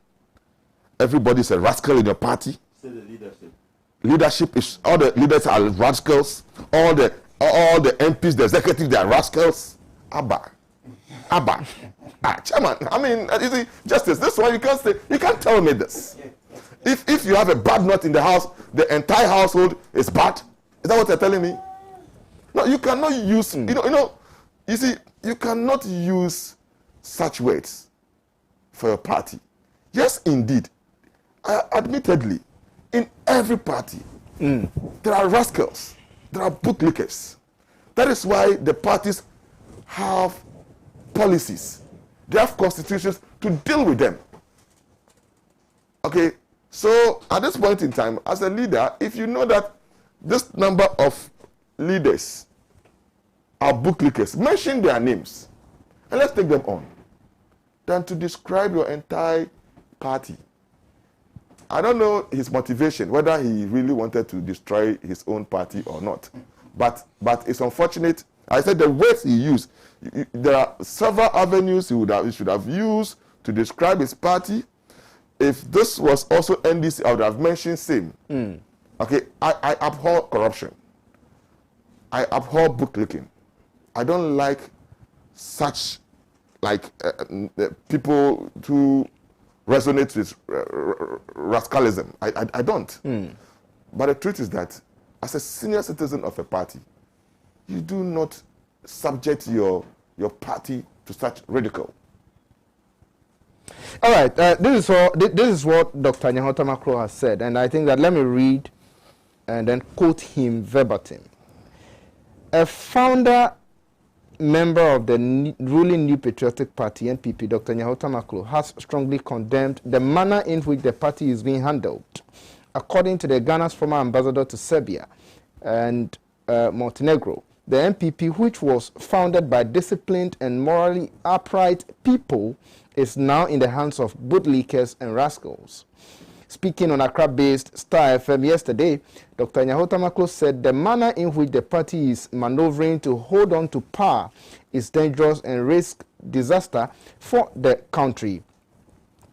Everybody is a rascal in your party. Say the leadership. Leadership is, all the leaders are rascals. All the MPs, the executives, they are rascals. Abba. Chairman, I mean, you see, Justice, this one you can't say, you can't tell me this. If you have a bad nut in the house, the entire household is bad. Is that what you're telling me? No, you cannot use, you know, You see, you cannot use such words for your party. Yes, indeed. Admittedly, in every party, there are rascals, there are bootlickers. That is why the parties have policies. They have constitutions to deal with them. Okay, so at this point in time, as a leader, if you know that this number of leaders are bootlickers, mention their names and let's take them on. Than to describe your entire party. I don't know his motivation, whether he really wanted to destroy his own party or not. But it's unfortunate. I said the words he used, there are several avenues he should have used to describe his party. If this was also NDC, I would have mentioned same. Okay, I abhor corruption. I abhor bootlicking. I don't like such people who resonate with rascalism. I don't. But the truth is that as a senior citizen of a party, you do not subject your party to such ridicule. All right, this is what Dr. J.A10-02-21 has said, and I think that let me read and then quote him verbatim. A founder member of the ruling New Patriotic Party, NPP, Dr. J.A10-02-21, has strongly condemned the manner in which the party is being handled. According to the Ghana's former ambassador to Serbia and Montenegro, the NPP, which was founded by disciplined and morally upright people, is now in the hands of bootlickers and rascals. Speaking on Accra-based Star FM yesterday, Dr. J.A10-02-21 said the manner in which the party is maneuvering to hold on to power is dangerous and risks disaster for the country.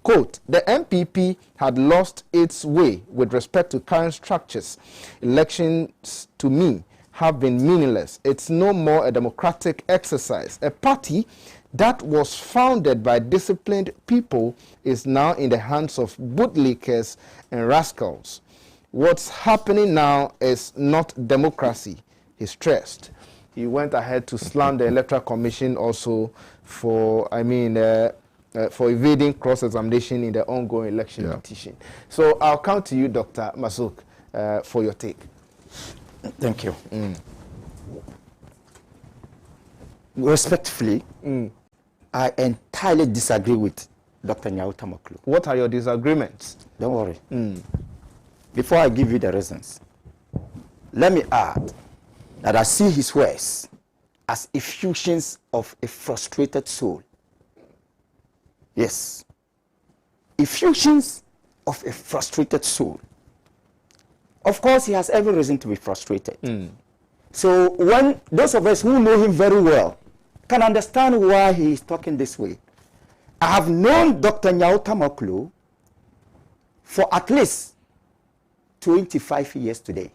Quote, the NPP had lost its way with respect to current structures. Elections, to me, have been meaningless. It's no more a democratic exercise. A party that was founded by disciplined people is now in the hands of bootlickers and rascals. What's happening now is not democracy, he stressed. He went ahead to slam the Electoral Commission also for, for evading cross-examination in the ongoing election petition. So I'll come to you, Dr. Masuk, for your take. Thank you. Respectfully, I entirely disagree with Dr. J.A10-02-21. What are your disagreements? Don't worry. Before I give you the reasons, let me add that I see his words as effusions of a frustrated soul. Yes. Effusions of a frustrated soul. Of course, he has every reason to be frustrated. So when those of us who know him very well can understand why he is talking this way. I have known Dr. J.A10-02-21 for at least 25 years today.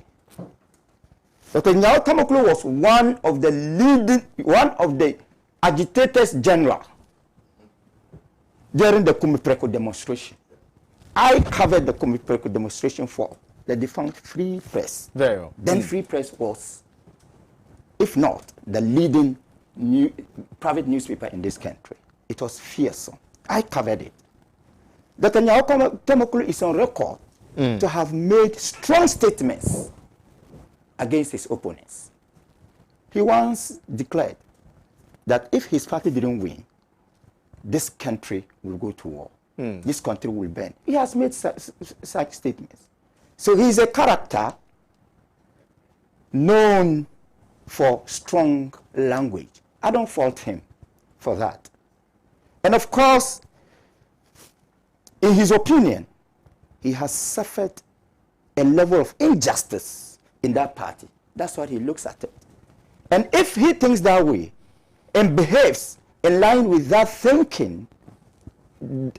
Dr. J.A10-02-21 was one of the agitators general during the Kumipreko demonstration. I covered the Kumipreko demonstration for the defunct Free Press. Very well. Then Free Press was, if not the leading private newspaper in this country. It was fearsome. I covered it. Dr. J.A10-02-21 is on record to have made strong statements against his opponents. He once declared that if his party didn't win, this country will go to war. This country will burn. He has made such statements. So he is a character known for strong language. I don't fault him for that. And of course, in his opinion, he has suffered a level of injustice in that party. That's what he looks at it. And if he thinks that way and behaves in line with that thinking,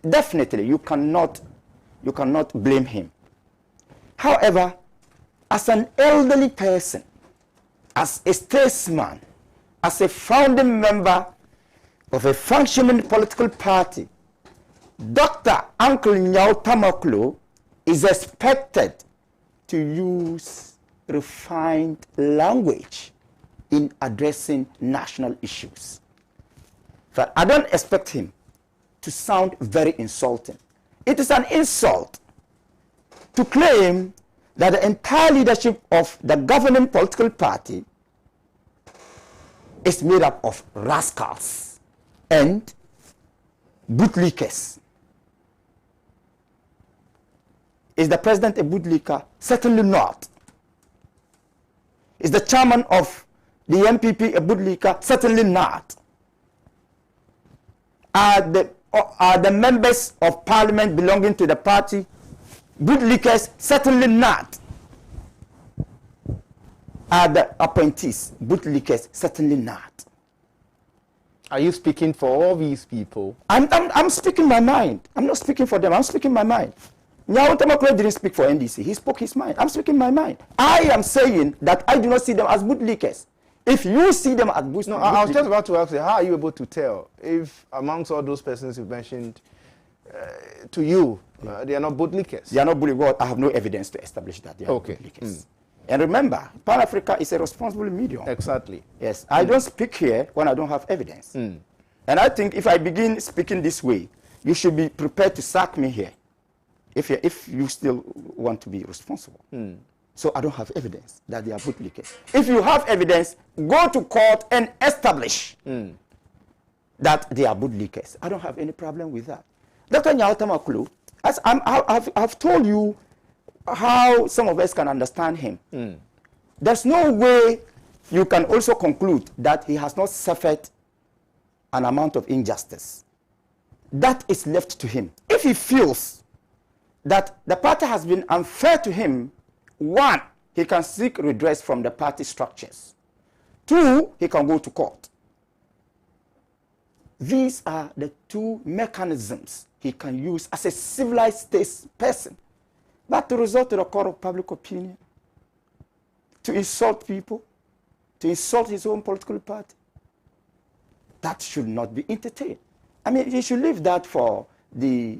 definitely you cannot blame him. However, as an elderly person, as a statesman, as a founding member of a functioning political party, Dr. Uncle J.A10-02-21 is expected to use refined language in addressing national issues. But I don't expect him to sound very insulting. It is an insult to claim that the entire leadership of the governing political party is made up of rascals and bootlickers. Is the president a bootlicker? Certainly not. Is the chairman of the MPP a bootlicker? Certainly not. Are the members of parliament belonging to the party bootlickers? Certainly not. Are the appointees bootlickers? Certainly not. Are you speaking for all these people? I'm speaking my mind. I'm not speaking for them. I'm speaking my mind. J.A10 didn't speak for NDC. He spoke his mind. I'm speaking my mind. I am saying that I do not see them as bootlickers. If you see them as bootlickers... No, I was just about to ask you, how are you able to tell if amongst all those persons you mentioned to you, they are not bootlickers? They are not bootlickers. Well, I have no evidence to establish that they are bootlickers. And remember, Pan-Africa is a responsible medium. Exactly. Yes. I don't speak here when I don't have evidence. And I think if I begin speaking this way, you should be prepared to sack me here if you still want to be responsible. So I don't have evidence that they are bootlickers. If you have evidence, go to court and establish that they are bootlickers. I don't have any problem with that. Dr. J.A10, as I've told you how some of us can understand him. There's no way you can also conclude that he has not suffered an amount of injustice. That is left to him. If he feels that the party has been unfair to him, one, he can seek redress from the party structures. Two, he can go to court. These are the two mechanisms he can use as a civilized state person. But to resort to the court of public opinion, to insult people, to insult his own political party, that should not be entertained. I mean, he should leave that for the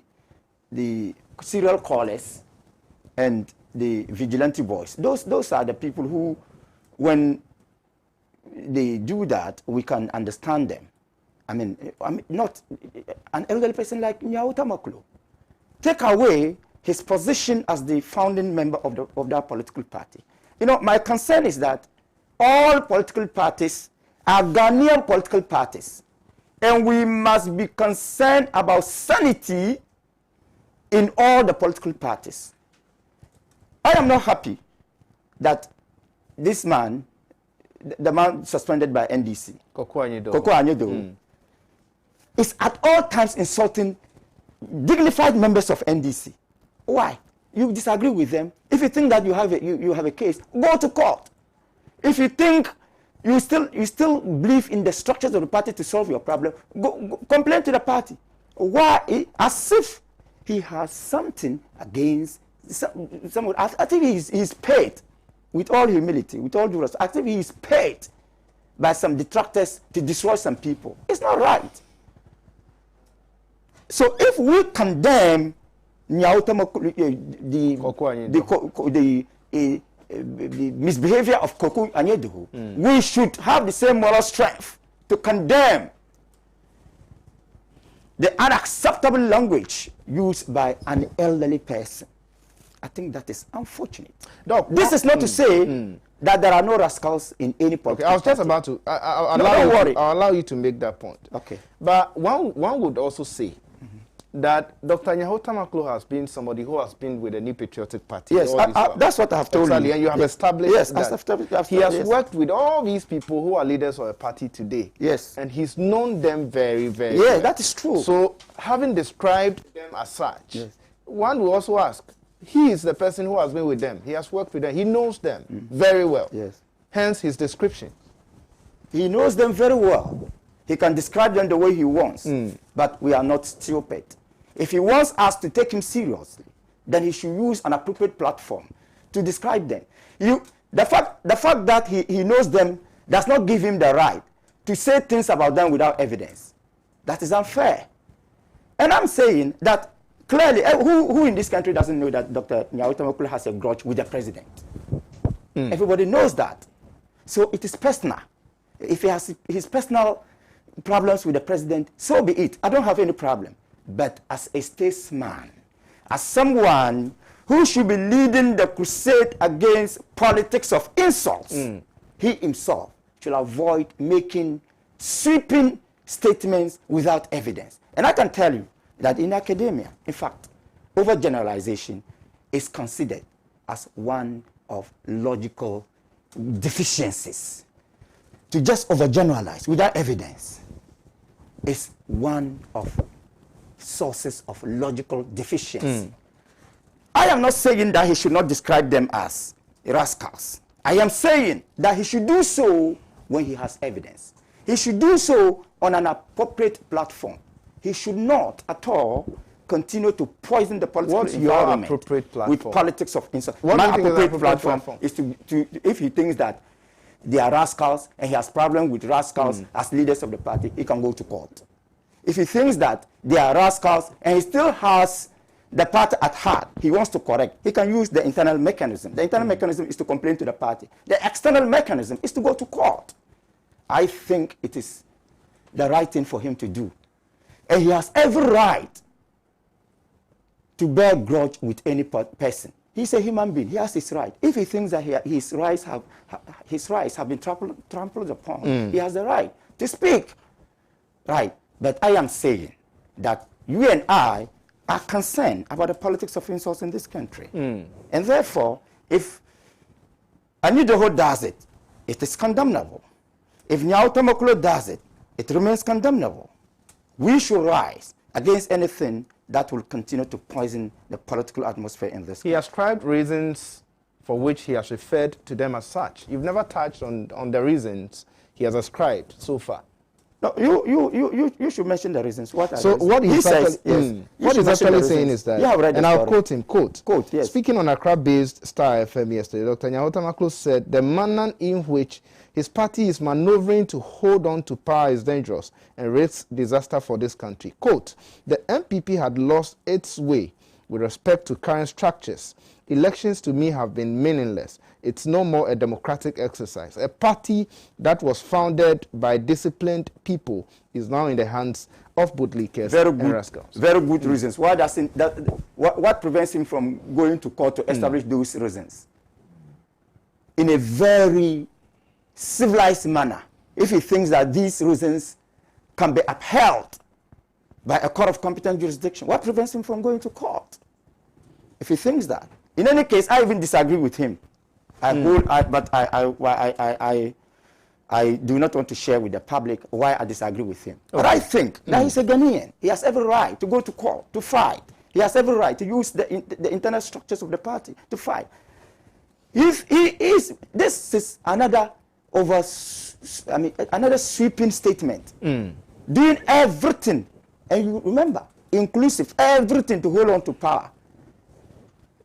serial callers and the vigilante boys. Those are the people who, when they do that, we can understand them. I mean not an elderly person like J.A10. Take away his position as the founding member of that political party. You know, my concern is that all political parties are Ghanaian political parties, and we must be concerned about sanity in all the political parties. I am not happy that this man, the man suspended by NDC, Koko Anyedo, is at all times insulting dignified members of NDC. Why? You disagree with them. If you think that you have a case, go to court. If you think you still believe in the structures of the party to solve your problem, go complain to the party. Why? As if he has something against someone. I think he's paid, with all humility, with all due respect. I think he is paid by some detractors to destroy some people. It's not right. So if we condemn the misbehavior of Koko Anyedo, we should have the same moral strength to condemn the unacceptable language used by an elderly person. I think that is unfortunate. Doc, this is not to say that there are no rascals in any political I was just party. about to. I'll allow you to make that point. Okay. But one would also say that Dr. J.A10 has been somebody who has been with the New Patriotic Party. Yes, that's what I have told you. And you have established that. He has worked with all these people who are leaders of a party today. Yes. And he's known them very, very well. That is true. So, having described them as such, one will also ask, he is the person who has been with them. He has worked with them. He knows them very well. Yes. Hence his description. He knows them very well. He can describe them the way he wants. But we are not stupid. If he wants us to take him seriously, then he should use an appropriate platform to describe them. The fact that he knows them does not give him the right to say things about them without evidence. That is unfair. And I'm saying that clearly, who in this country doesn't know that Dr. J.A10 has a grudge with the president? Everybody knows that. So it is personal. If he has his personal problems with the president, so be it. I don't have any problem. But as a statesman, as someone who should be leading the crusade against politics of insults, he himself should avoid making sweeping statements without evidence. And I can tell you that in academia, in fact, overgeneralization is considered as one of logical deficiencies. To just overgeneralize without evidence is one of sources of logical deficiency. I am not saying that he should not describe them as rascals. I am saying that he should do so when he has evidence. He should do so on an appropriate platform. He should not at all continue to poison the political environment with politics of insult. My appropriate platform is to, if he thinks that they are rascals and he has problems with rascals as leaders of the party, he can go to court. If he thinks that they are rascals and he still has the party at heart, he wants to correct, he can use the internal mechanism. The internal mechanism is to complain to the party. The external mechanism is to go to court. I think it is the right thing for him to do. And he has every right to bear grudge with any person. He's a human being. He has his right. If he thinks that his rights have been trampled upon, he has the right to speak. Right. But I am saying that you and I are concerned about the politics of insults in this country. And therefore, if Anidoho does it, it is condemnable. If J.A10-02-21 does it, it remains condemnable. We should rise against anything that will continue to poison the political atmosphere in this country. He ascribed reasons for which he has referred to them as such. You've never touched on the reasons he has ascribed so far. No, you should mention the reasons. What he says, what he's actually saying is that, and I'll quote him, quote, yes. Speaking on Accra-based Star FM yesterday, Dr. J.A10-02-21 said the manner in which his party is maneuvering to hold on to power is dangerous and risks disaster for this country. Quote, the MPP had lost its way with respect to current structures. Elections to me have been meaningless. It's no more a democratic exercise. A party that was founded by disciplined people is now in the hands of bootlickers and rascals. Very good reasons. Why doesn't what prevents him from going to court to establish those reasons? In a very civilized manner, if he thinks that these reasons can be upheld by a court of competent jurisdiction, what prevents him from going to court? If he thinks that. In any case, I even disagree with him. I do not want to share with the public why I disagree with him. But I think that he's a Ghanaian. He has every right to go to court, to fight. He has every right to use the internal structures of the party to fight. This is another another sweeping statement. Doing everything, and you remember, inclusive, everything to hold on to power.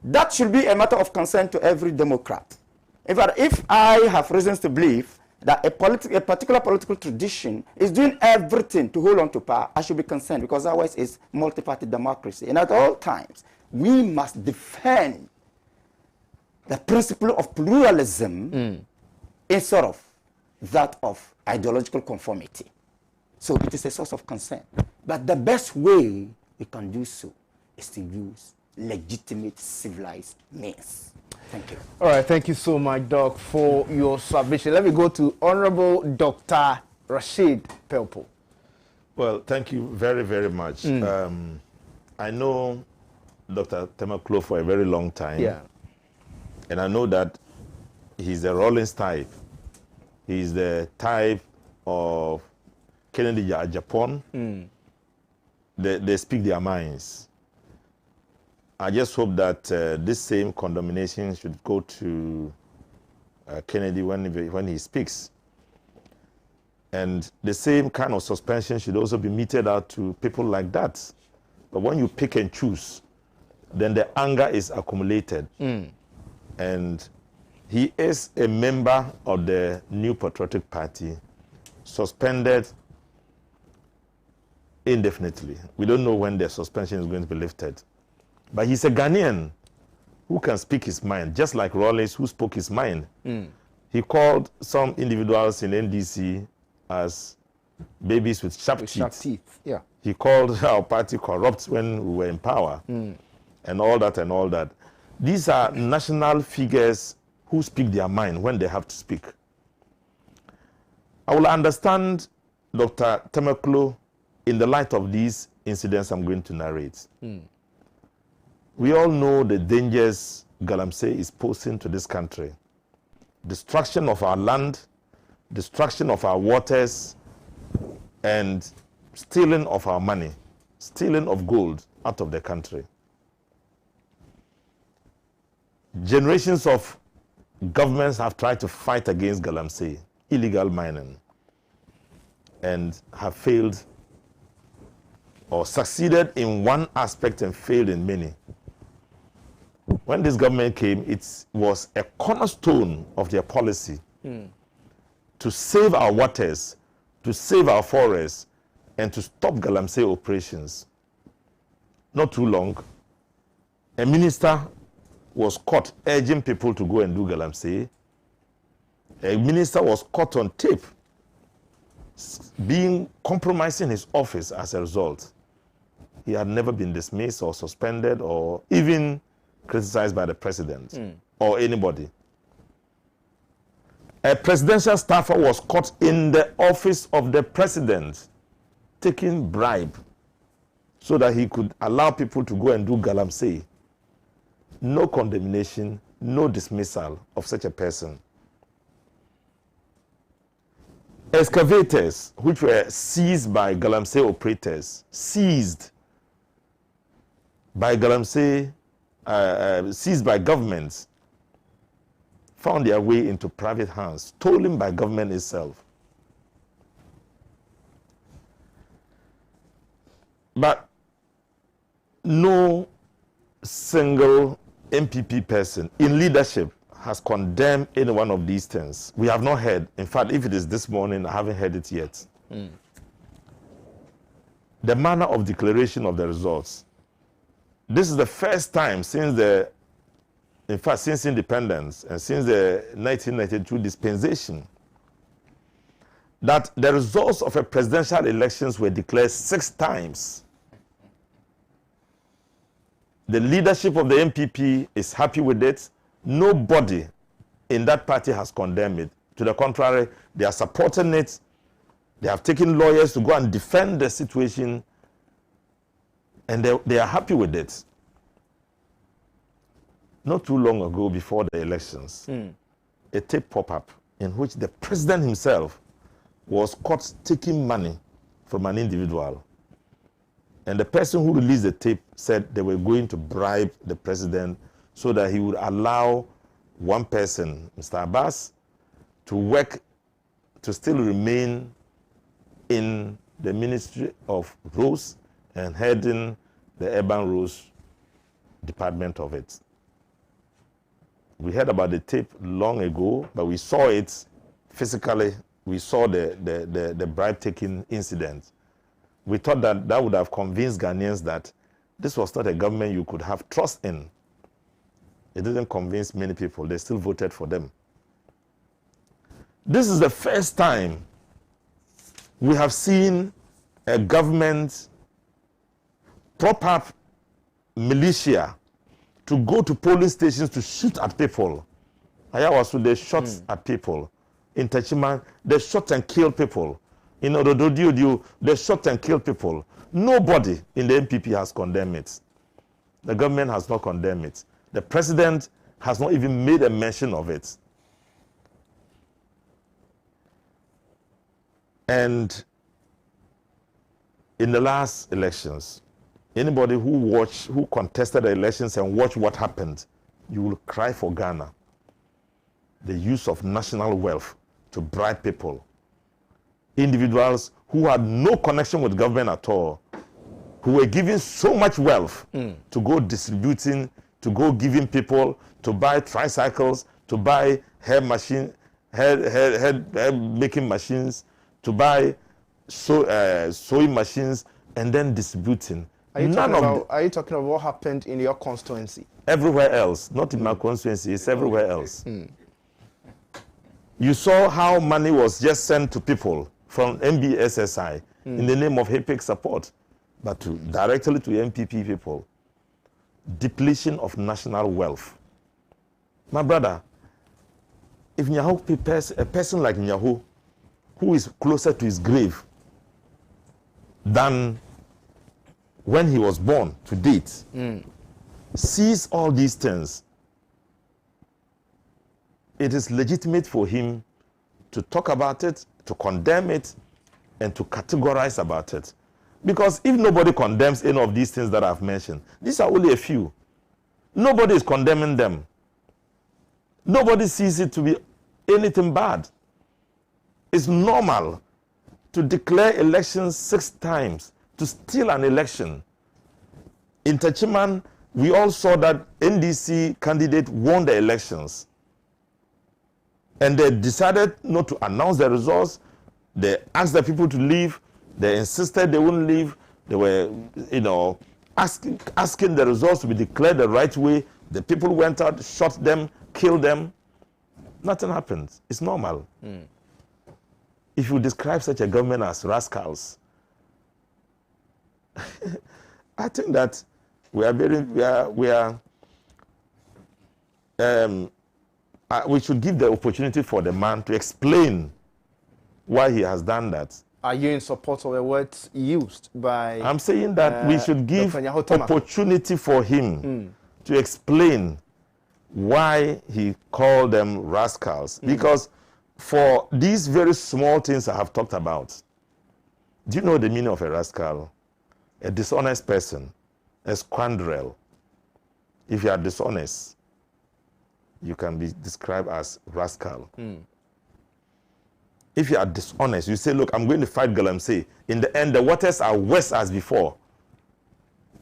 That should be a matter of concern to every Democrat. In fact, if I have reasons to believe that a particular political tradition is doing everything to hold on to power, I should be concerned, because otherwise it's multi-party democracy. And at all times, we must defend the principle of pluralism instead of that of ideological conformity. So it is a source of concern. But the best way we can do so is to use legitimate, civilized means. Thank you. All right, thank you so much, Doc, for your submission. Let me go to Honorable Dr. Rashid Pelpo. Well, thank you very, very much. I know Dr. J.A10-02-21 for a very long time. Yeah. And I know that he's a Rawlings type. He's the type of Kennedy Japan. They speak their minds. I just hope that this same condemnation should go to Kennedy when he speaks. And the same kind of suspension should also be meted out to people like that. But when you pick and choose, then the anger is accumulated. And he is a member of the New Patriotic Party, suspended indefinitely. We don't know when the suspension is going to be lifted. But he's a Ghanaian who can speak his mind, just like Rawlings, who spoke his mind. He called some individuals in NDC as babies with sharp teeth. Sharp teeth, yeah. He called our party corrupt when we were in power, and all that and all that. These are national figures who speak their mind when they have to speak. I will understand Dr. Temeklo in the light of these incidents I'm going to narrate. We all know the dangers Galamsey is posing to this country. Destruction of our land, destruction of our waters, and stealing of our money, stealing of gold out of the country. Generations of governments have tried to fight against Galamsey, illegal mining, and have failed or succeeded in one aspect and failed in many. When this government came, it was a cornerstone of their policy to save our waters, to save our forests, and to stop Galamsey operations. Not too long, a minister was caught urging people to go and do Galamsey. A minister was caught on tape compromising his office as a result. He had never been dismissed or suspended or even criticized by the president or anybody. A presidential staffer was caught in the office of the president taking bribe so that he could allow people to go and do Galamsey. No condemnation, no dismissal of such a person. Excavators, which were seized by Galamsey operators, seized by Galamsey, seized by governments, found their way into private hands, stolen by government itself. But no single MPP person in leadership has condemned any one of these things. We have not heard. In fact, if it is this morning, I haven't heard it yet. The manner of declaration of the results. This is the first time since since independence and since the 1992 dispensation that the results of a presidential elections were declared 6 times. The leadership of the MPP is happy with it. Nobody in that party has condemned it. To the contrary, they are supporting it. They have taken lawyers to go and defend the situation, and they are happy with it. Not too long ago, before the elections, a tape popped up in which the president himself was caught taking money from an individual. And the person who released the tape said they were going to bribe the president so that he would allow one person, Mr. Abbas, to work, to still remain in the Ministry of Roads and heading the Urban Roads department of it. We heard about the tape long ago, but we saw it physically. We saw the bribe-taking incident. We thought that would have convinced Ghanaians that this was not a government you could have trust in. It didn't convince many people. They still voted for them. This is the first time we have seen a government prop up militia to go to polling stations to shoot at people. Ayawasu, they shot at people. In Tachiman, they shot and killed people. In Ododio, they shot and killed people. Nobody in the MPP has condemned it. The government has not condemned it. The president has not even made a mention of it. And in the last elections, anybody who contested the elections and watched what happened, you will cry for Ghana. The use of national wealth to bribe people. Individuals who had no connection with government at all, who were given so much wealth to go distributing, to go giving people, to buy tricycles, to buy hair making machines, to buy sewing machines, and then distributing. Are you talking about what happened in your constituency? Everywhere else, not in my constituency, it's everywhere else. You saw how money was just sent to people from MBSSI in the name of HIPIC support, but directly to MPP people. Depletion of national wealth. My brother, if Nyahu prepares a person like Nyahu, who is closer to his grave than when he was born to date, sees all these things, it is legitimate for him to talk about it, to condemn it, and to categorize about it. Because if nobody condemns any of these things that I've mentioned, these are only a few. Nobody is condemning them. Nobody sees it to be anything bad. It's normal to declare elections 6 times, to steal an election. In Techiman, we all saw that NDC candidate won the elections. And they decided not to announce the results. They asked the people to leave. They insisted they wouldn't leave. They were, asking the results to be declared the right way. The people went out, shot them, killed them. Nothing happened. It's normal. If you describe such a government as rascals, I think that we should give the opportunity for the man to explain why he has done that. Are you in support of the words used by... I'm saying that we should give opportunity for him to explain why he called them rascals. Because for these very small things I have talked about, do you know the meaning of a rascal? A dishonest person, a scoundrel. If you are dishonest, you can be described as rascal. If you are dishonest, you say, look, I'm going to fight Galamsey. In the end, the waters are worse as before.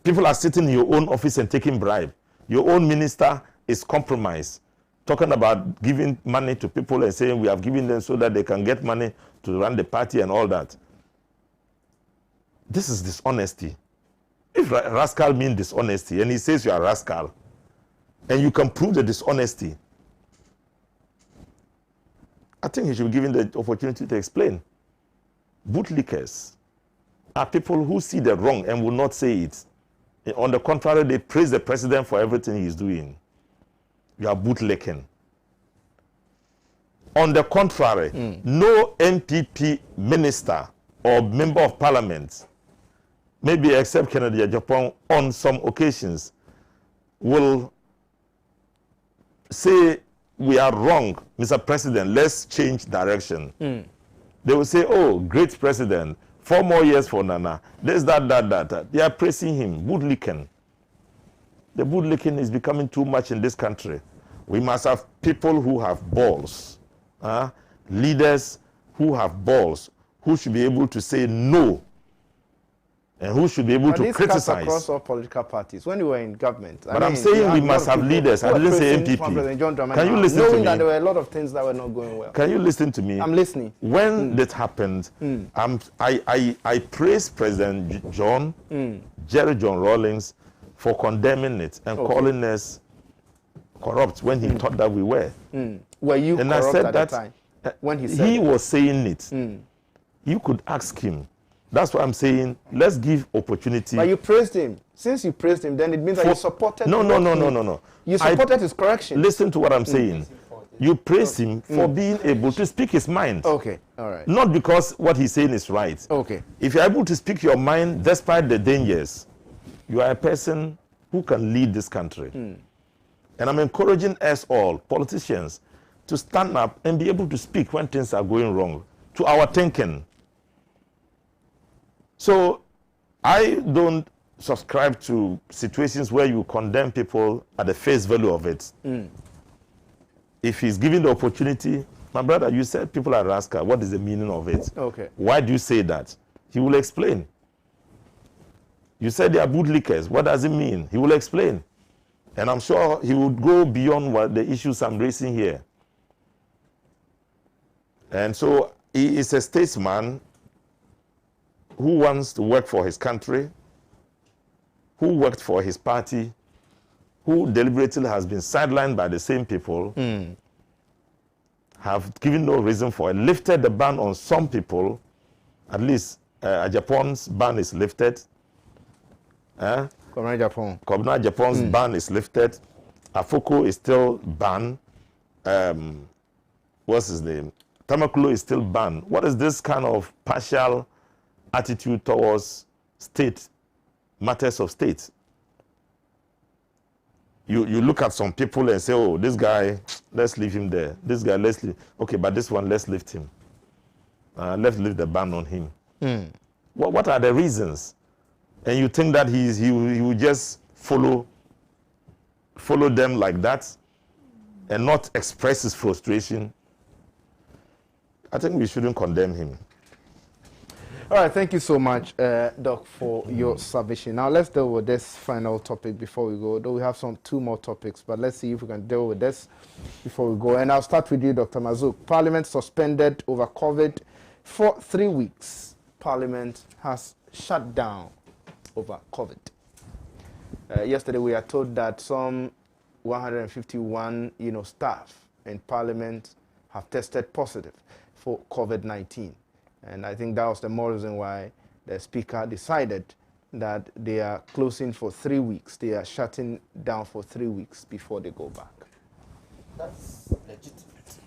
People are sitting in your own office and taking bribe. Your own minister is compromised, talking about giving money to people and saying we have given them so that they can get money to run the party and all that. This is dishonesty. If rascal means dishonesty, and he says you are a rascal, and you can prove the dishonesty, I think he should be given the opportunity to explain. Bootlickers are people who see the wrong and will not say it. On the contrary, they praise the president for everything he's doing. You are bootlicking. On the contrary, no MPP minister or member of parliament, maybe except Kennedy Japan on some occasions, will say, we are wrong, Mr. President, let's change direction. They will say, oh, great president, 4 more years for Nana. There's that. They are praising him, bootlicking. The bootlicking is becoming too much in this country. We must have people who have balls, leaders who have balls, who should be able to say no, and who should be able to criticize. Across all political parties. When you were in government, but I'm saying we must have leaders. I didn't say MPP. Can you listen to me? Knowing that there were a lot of things that were not going well. Can you listen to me? I'm listening. When that happened, I praised President Jerry John Rawlings, for condemning it and calling us corrupt when he thought that we were. Were you and corrupt I said at that the time? When he said was saying it. You could ask him. That's why I'm saying, let's give opportunity. But you praised him. Since you praised him, then it means that you supported No. You supported his correction. Listen to what I'm saying. You praised him for being able to speak his mind. Okay, all right. Not because what he's saying is right. Okay. If you're able to speak your mind despite the dangers, you are a person who can lead this country. And I'm encouraging us all, politicians, to stand up and be able to speak when things are going wrong, to our thinking. So I don't subscribe to situations where you condemn people at the face value of it. If he's given the opportunity, my brother, you said people are rascal. What is the meaning of it? Okay. Why do you say that? He will explain. You said they are bootlickers. What does it mean? He will explain. And I'm sure he would go beyond what the issues I'm raising here. And so he is a statesman who wants to work for his country, who worked for his party, who deliberately has been sidelined by the same people, have given no reason for it, lifted the ban on some people. At least Japan's ban is lifted. Japan's ban is lifted. Afoko is still banned. What's his name? Tamakulu is still banned. What is this kind of partial attitude towards state, matters of state? You look at some people and say, oh, this guy, let's leave him there. This guy, let's leave. Okay, but this one, let's lift him. Let's lift the ban on him. What are the reasons? And you think that he will just follow them like that and not express his frustration? I think we shouldn't condemn him. All right, thank you so much, Doc, for your submission. Now let's deal with this final topic before we go. Though we have two more topics, but let's see if we can deal with this before we go. And I'll start with you, Dr. Mazouk. Parliament suspended over COVID for 3 weeks. Parliament has shut down over COVID. Yesterday we are told that some 151, staff in Parliament have tested positive for COVID-19. And I think that was the more reason why the Speaker decided that they are closing for 3 weeks. They are shutting down for 3 weeks before they go back. That's legitimate.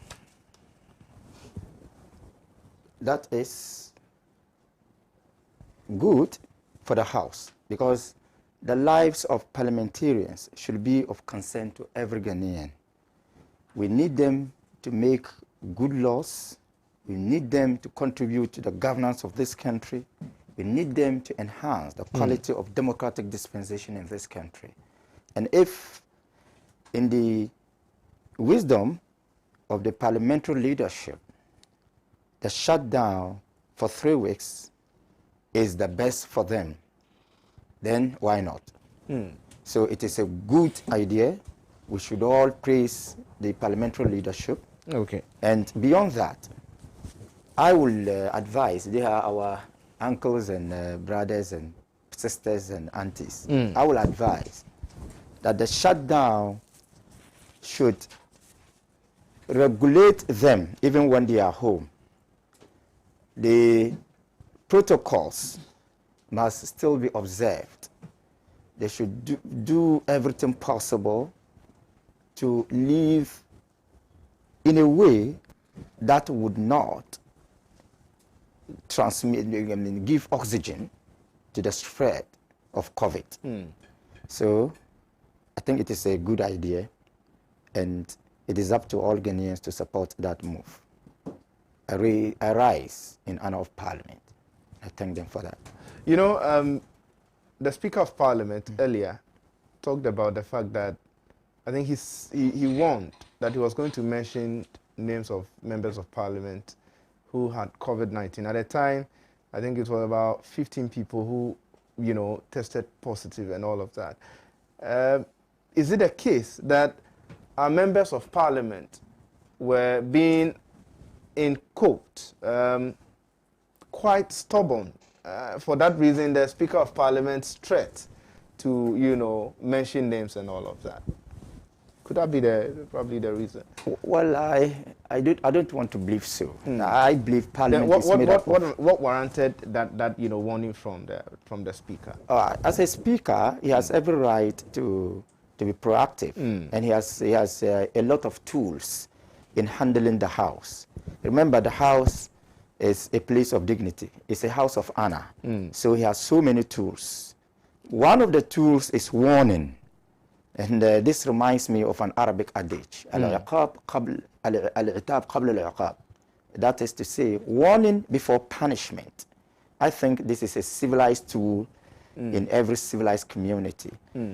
That is good for the House, because the lives of parliamentarians should be of concern to every Ghanaian. We need them to make good laws. We need them to contribute to the governance of this country. We need them to enhance the quality of democratic dispensation in this country. And if, in the wisdom of the parliamentary leadership, the shutdown for 3 weeks is the best for them, then why not? So it is a good idea. We should all praise the parliamentary leadership. Okay. And beyond that, I will advise, they are our uncles and brothers and sisters and aunties. I will advise that the shutdown should regulate them even when they are home. The protocols must still be observed. They should do everything possible to live in a way that would not give oxygen to the spread of COVID. So I think it is a good idea, and it is up to all Ghanaians to support that move. A rise in honor of Parliament. I thank them for that. The Speaker of Parliament earlier talked about the fact that I think he warned that he was going to mention names of members of Parliament who had COVID-19. At the time, I think it was about 15 people who, tested positive and all of that. Is it a case that our members of Parliament were being, in quote, quite stubborn? For that reason, the Speaker of Parliament's threat to, mention names and all of that. Could that be probably the reason? Well, I don't want to believe so. I believe Parliament is made up of... What warranted that warning from the Speaker? As a Speaker, he has every right to be proactive, and he has a lot of tools in handling the House. Remember, the House is a place of dignity. It's a house of honor. So he has so many tools. One of the tools is warning. And this reminds me of an Arabic adage. Al-iqab qabl al-iqab qabl al-iqab. That is to say, warning before punishment. I think this is a civilized tool in every civilized community.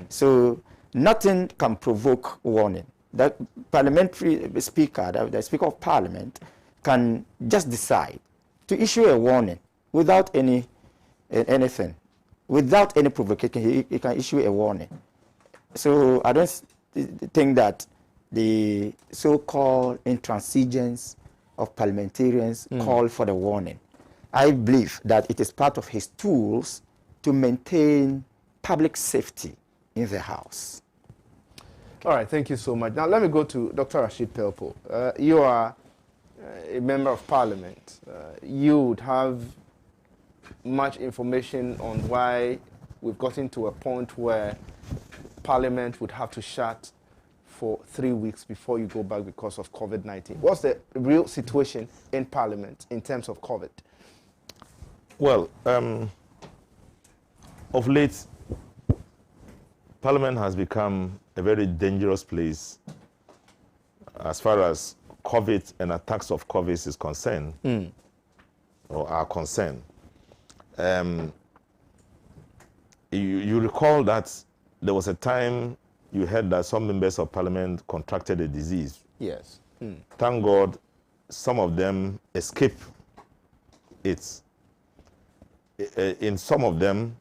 So nothing can provoke warning. The parliamentary speaker, the Speaker of Parliament, can just decide to issue a warning without anything, without any provocation. He can issue a warning. So I don't think that the so-called intransigence of parliamentarians call for the warning. I believe that it is part of his tools to maintain public safety in the House. All right, thank you so much. Now let me go to Dr. Rashid Pelpo. You are a member of parliament, you would have much information on why we've gotten to a point where parliament would have to shut for 3 weeks before you go back because of COVID-19. What's the real situation in parliament in terms of COVID? Well, of late, parliament has become a very dangerous place as far as COVID and attacks of COVID is concerned, or are concerned. You recall that there was a time you heard that some members of parliament contracted a disease. Yes. Thank God some of them escaped it. In some of them,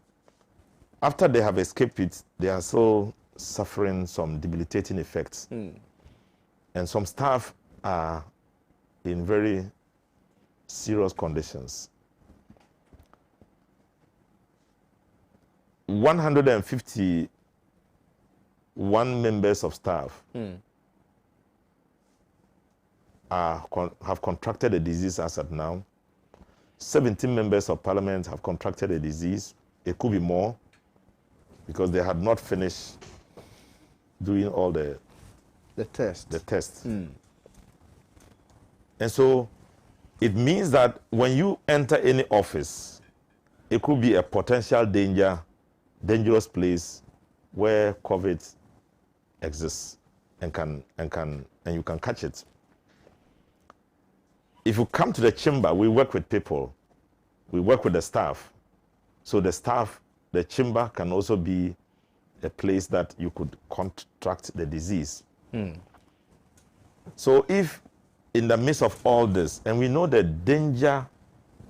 after they have escaped it, they are still suffering some debilitating effects. And some staff are in very serious conditions. 151 members of staff have contracted a disease as at now. 17 members of parliament have contracted a disease. It could be more because they had not finished doing all the tests. And so it means that when you enter any office, it could be a potential dangerous place where COVID exists and you can catch it. If you come to the chamber, we work with people, we work with the staff. So the chamber can also be a place that you could contract the disease. So if in the midst of all this, and we know the danger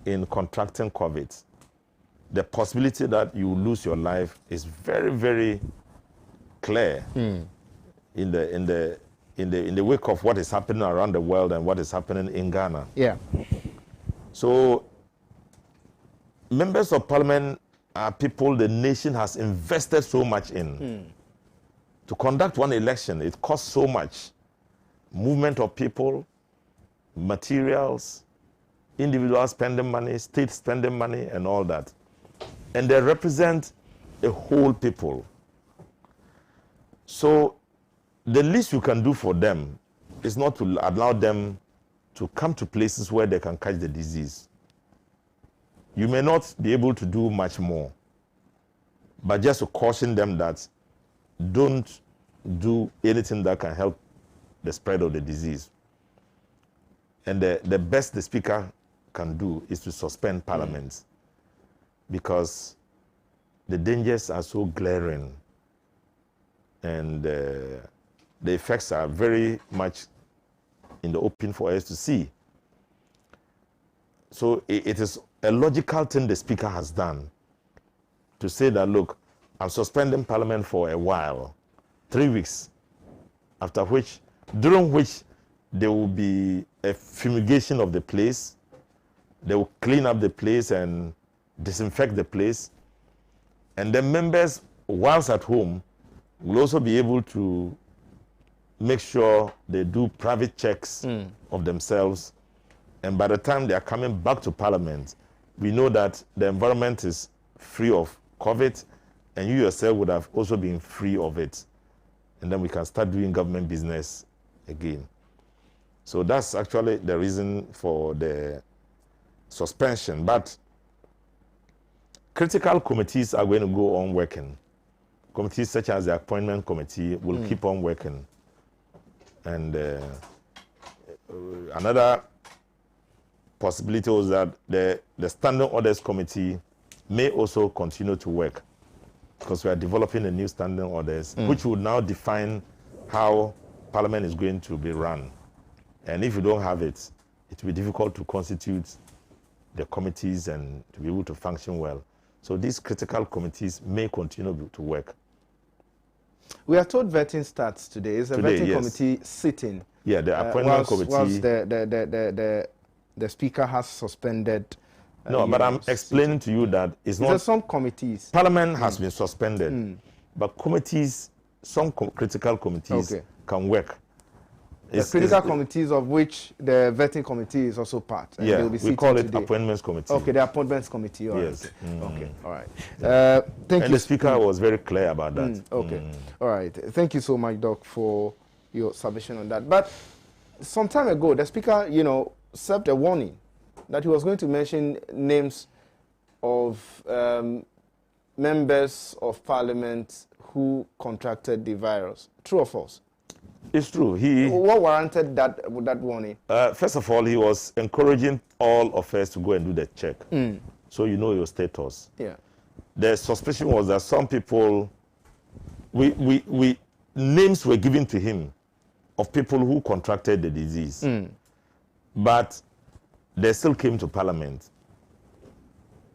in contracting COVID, the possibility that you lose your life is very, very clear in the wake of what is happening around the world and what is happening in Ghana. Yeah. So members of parliament are people the nation has invested so much in. To conduct one election, it costs so much. Movement of people, materials, individuals spending money, state spending money, and all that. And they represent a whole people. So the least you can do for them is not to allow them to come to places where they can catch the disease. You may not be able to do much more, but just to caution them that don't do anything that can help the spread of the disease. And the best the speaker can do is to suspend parliament because the dangers are so glaring and the effects are very much in the open for us to see. So it is a logical thing the speaker has done to say that, look, I'm suspending parliament for a while, 3 weeks, during which there will be a fumigation of the place. They will clean up the place and disinfect the place. And the members, whilst at home, will also be able to make sure they do private checks of themselves. And by the time they are coming back to parliament, we know that the environment is free of COVID and you yourself would have also been free of it. And then we can start doing government business again. So that's actually the reason for the suspension. But critical committees are going to go on working. Committees such as the appointment committee will keep on working. And another possibility was that the standing orders committee may also continue to work because we are developing a new standing orders which would now define how parliament is going to be run. And if you don't have it, it will be difficult to constitute the committees and to be able to function well. So these critical committees may continue to work. We are told vetting starts today. Is a vetting committee sitting? Yeah, the appointment committee. Whilst the speaker has suspended. No, but I'm explaining to you that it's not. Some committees. Parliament has been suspended, but committees, some critical committees can work. The critical committees of which the vetting committee is also part. And Yeah, they'll be we call it today. appointments committee. Okay, the appointments committee. All Yes. right. Okay, all right. Yeah. Thank you. And the speaker was very clear about that. Okay, all right. Thank you so much, Doc, for your submission on that. But some time ago, the speaker, served a warning that he was going to mention names of members of parliament who contracted the virus. True or false? It's true. What warranted that warning? First of all, he was encouraging all of us to go and do the check, so you know your status. Yeah. The suspicion was that some people, names were given to him of people who contracted the disease, but they still came to Parliament.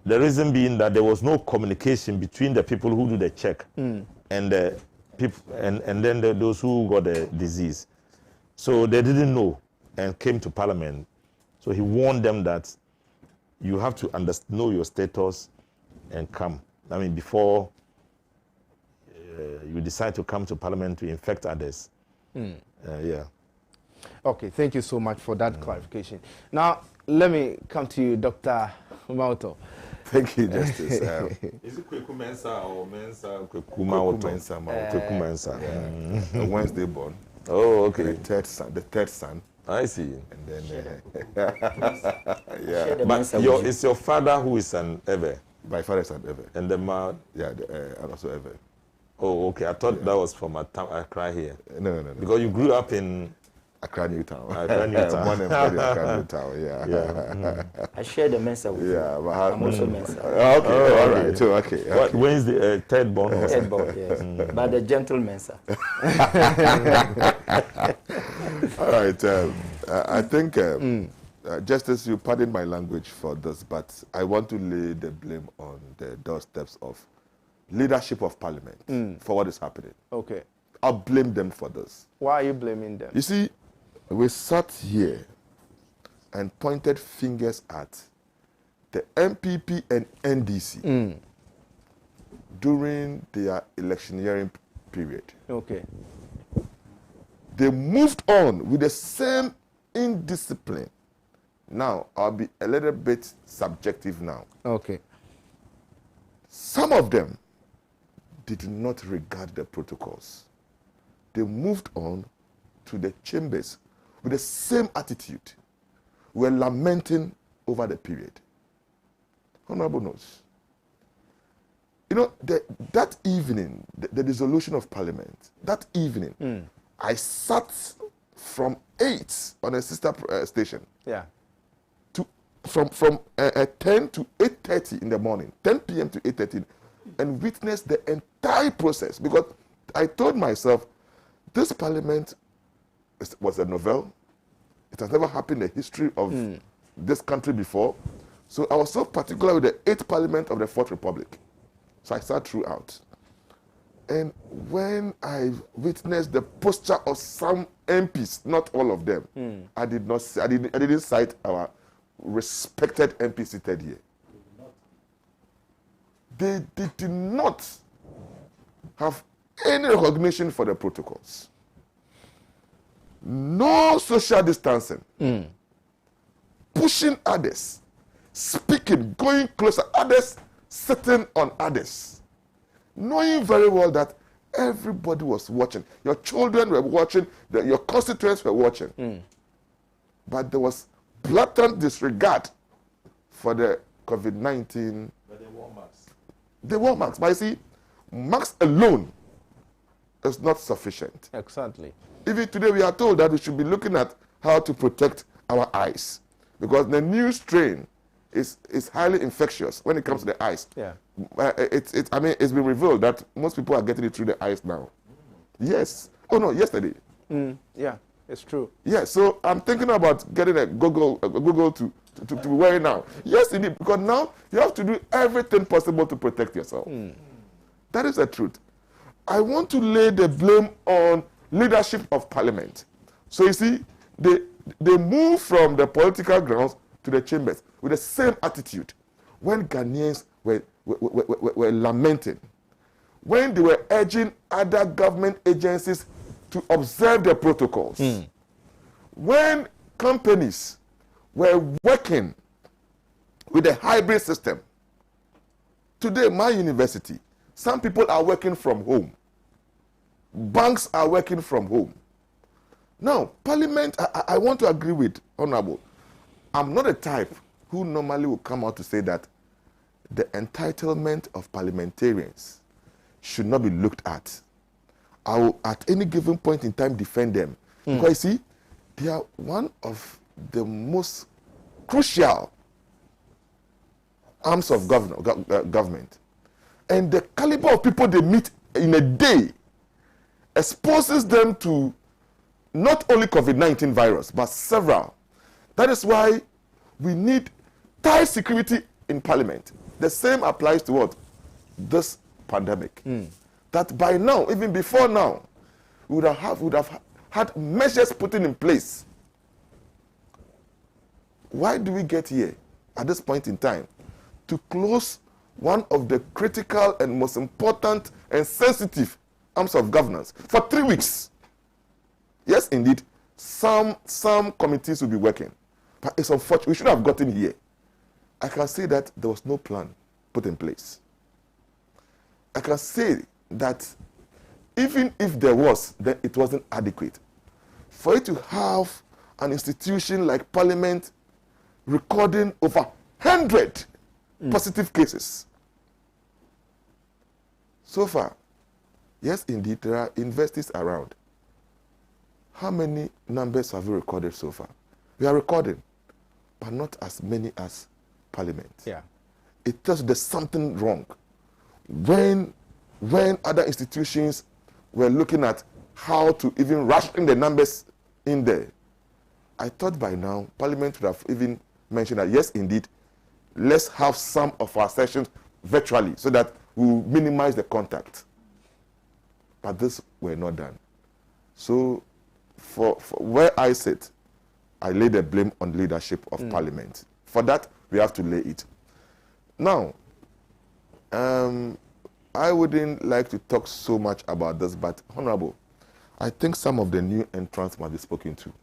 The reason being that there was no communication between the people who do the check and the people, and then those who got the disease. So they didn't know and came to Parliament. So he warned them that you have to know your status and come. I mean, before you decide to come to Parliament to infect others. Yeah. Okay, thank you so much for that clarification. Now, let me come to you, Dr. Mauto. Thank you, Justice. Is it Kweku Mensa or Mensa Kweku Mensa. Kweku Mensa. A Wednesday born. Oh, okay. The third son. I see. And then, Yeah. But it's your father who is an Ewe. My father is an Ewe. And the man? Yeah, and also Ewe. Oh, okay. I thought that was from Accra here. No. Because you grew up in Accra, Newtown. Accra, Newtown. Born and bred in Accra, Newtown, Yeah. I share the Mensa with you. Yeah, I'm also Mensa. Okay, all right. So, okay. When is the third born? Third born, yes. But the gentle Mensa. All right. I think, Justice, you pardon my language for this, but I want to lay the blame on the doorsteps of leadership of Parliament for what is happening. Okay. I'll blame them for this. Why are you blaming them? You see, we sat here and pointed fingers at the MPP and NDC during their electioneering period. Okay. They moved on with the same indiscipline. Now, I'll be a little bit subjective now. Okay. Some of them did not regard the protocols. They moved on to the chambers with the same attitude. We're lamenting over the period. Honorable knows. That evening, the dissolution of Parliament, that evening, I sat from 8 on a sister station. Yeah. From 10 to 8:30 in the morning, 10 p.m. to 8:30, and witnessed the entire process. Because I told myself, this Parliament was a novel. It has never happened in the history of this country before. So I was so particular with the 8th Parliament of the 4th Republic. So I sat throughout. And when I witnessed the posture of some MPs, not all of them, I didn't cite our respected MP seated here. They did not have any recognition for the protocols. No social distancing. Pushing others. Speaking, going closer. Others sitting on others. Knowing very well that everybody was watching. Your children were watching. Your constituents were watching. But there was blatant disregard for the COVID-19. But they wore masks. They wore masks. But you see, masks alone is not sufficient. Exactly. Even today we are told that we should be looking at how to protect our eyes. Because the new strain is highly infectious when it comes to the eyes. Yeah. It's been revealed that most people are getting it through the eyes now. Yes. Oh no, yesterday. Yeah, it's true. Yeah, so I'm thinking about getting a Google to wear it now. Yes, indeed, because now you have to do everything possible to protect yourself. That is the truth. I want to lay the blame on leadership of Parliament. So you see, they move from the political grounds to the chambers with the same attitude. When Ghanaians were lamenting, when they were urging other government agencies to observe the protocols, when companies were working with a hybrid system, today, my university, some people are working from home. Banks are working from home. Now, Parliament, I want to agree with Honorable. I'm not a type who normally will come out to say that the entitlement of parliamentarians should not be looked at. I will, at any given point in time, defend them. Because, you see, they are one of the most crucial arms of government. And the caliber of people they meet in a day exposes them to not only COVID-19 virus, but several. That is why we need tight security in Parliament. The same applies to what? This pandemic. That by now, even before now, we would have had measures put in place. Why do we get here at this point in time to close one of the critical and most important and sensitive arms of governance for 3 weeks? Yes, indeed, some committees will be working, but it's unfortunate. We should have gotten here. I can say that there was no plan put in place. I can say that even if there was, then it wasn't adequate. For you to have an institution like Parliament recording over 100 positive cases. So far, yes, indeed, there are investors around. How many numbers have we recorded so far? We are recording, but not as many as Parliament. Yeah. It tells you there's something wrong. When other institutions were looking at how to even ration the numbers in there, I thought by now Parliament would have even mentioned that, yes, indeed, let's have some of our sessions virtually so that we'll minimize the contact. But this were not done. So for where I sit, I lay the blame on leadership of Parliament. For that, we have to lay it. Now, I wouldn't like to talk so much about this, but Honorable, I think some of the new entrants must be spoken to.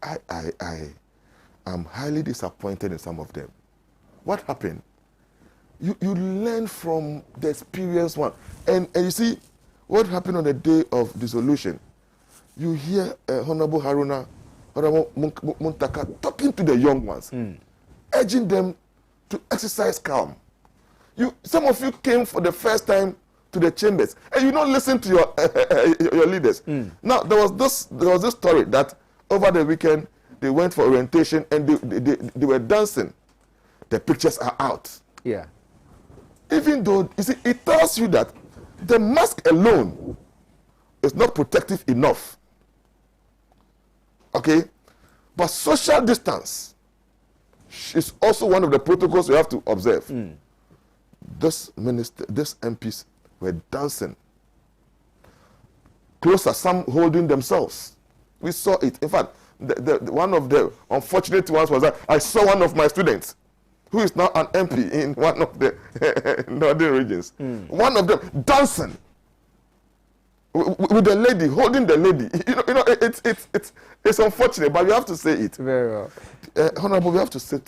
Yeah. I am highly disappointed in some of them. What happened? You learn from the experienced one. And you see, what happened on the day of dissolution? You hear Honorable Haruna, Honorable Muntaka talking to the young ones, urging them to exercise calm. Some of you came for the first time to the chambers, and you don't listen to your leaders. Now there was this story that over the weekend they went for orientation and they were dancing. The pictures are out. Yeah. Even though you see, it tells you that the mask alone is not protective enough. Okay, but social distance is also one of the protocols you have to observe. This MPs were dancing closer, some holding themselves. We saw it. In fact, one of the unfortunate ones was that I saw one of my students who is now an MP in one of the northern regions. One of them dancing with the lady, holding the lady. It's unfortunate, but we have to say it. Very well. Honorable, we have to sit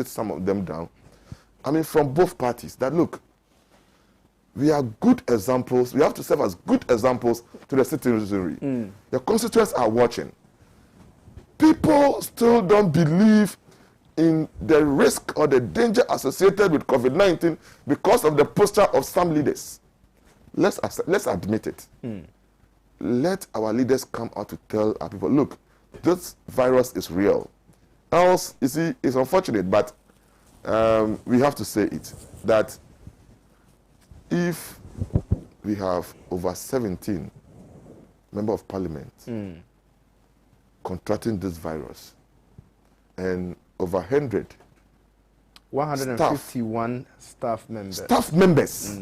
some of them down. I mean, from both parties, that look, we are good examples. We have to serve as good examples to the citizenry. The constituents are watching. People still don't believe in the risk or the danger associated with COVID-19 because of the posture of some leaders. Let's admit it. Let our leaders come out to tell our people, look, this virus is real. Else, you see, it's unfortunate, but we have to say it, that if we have over 17 members of Parliament contracting this virus and over 151 staff members. Staff members.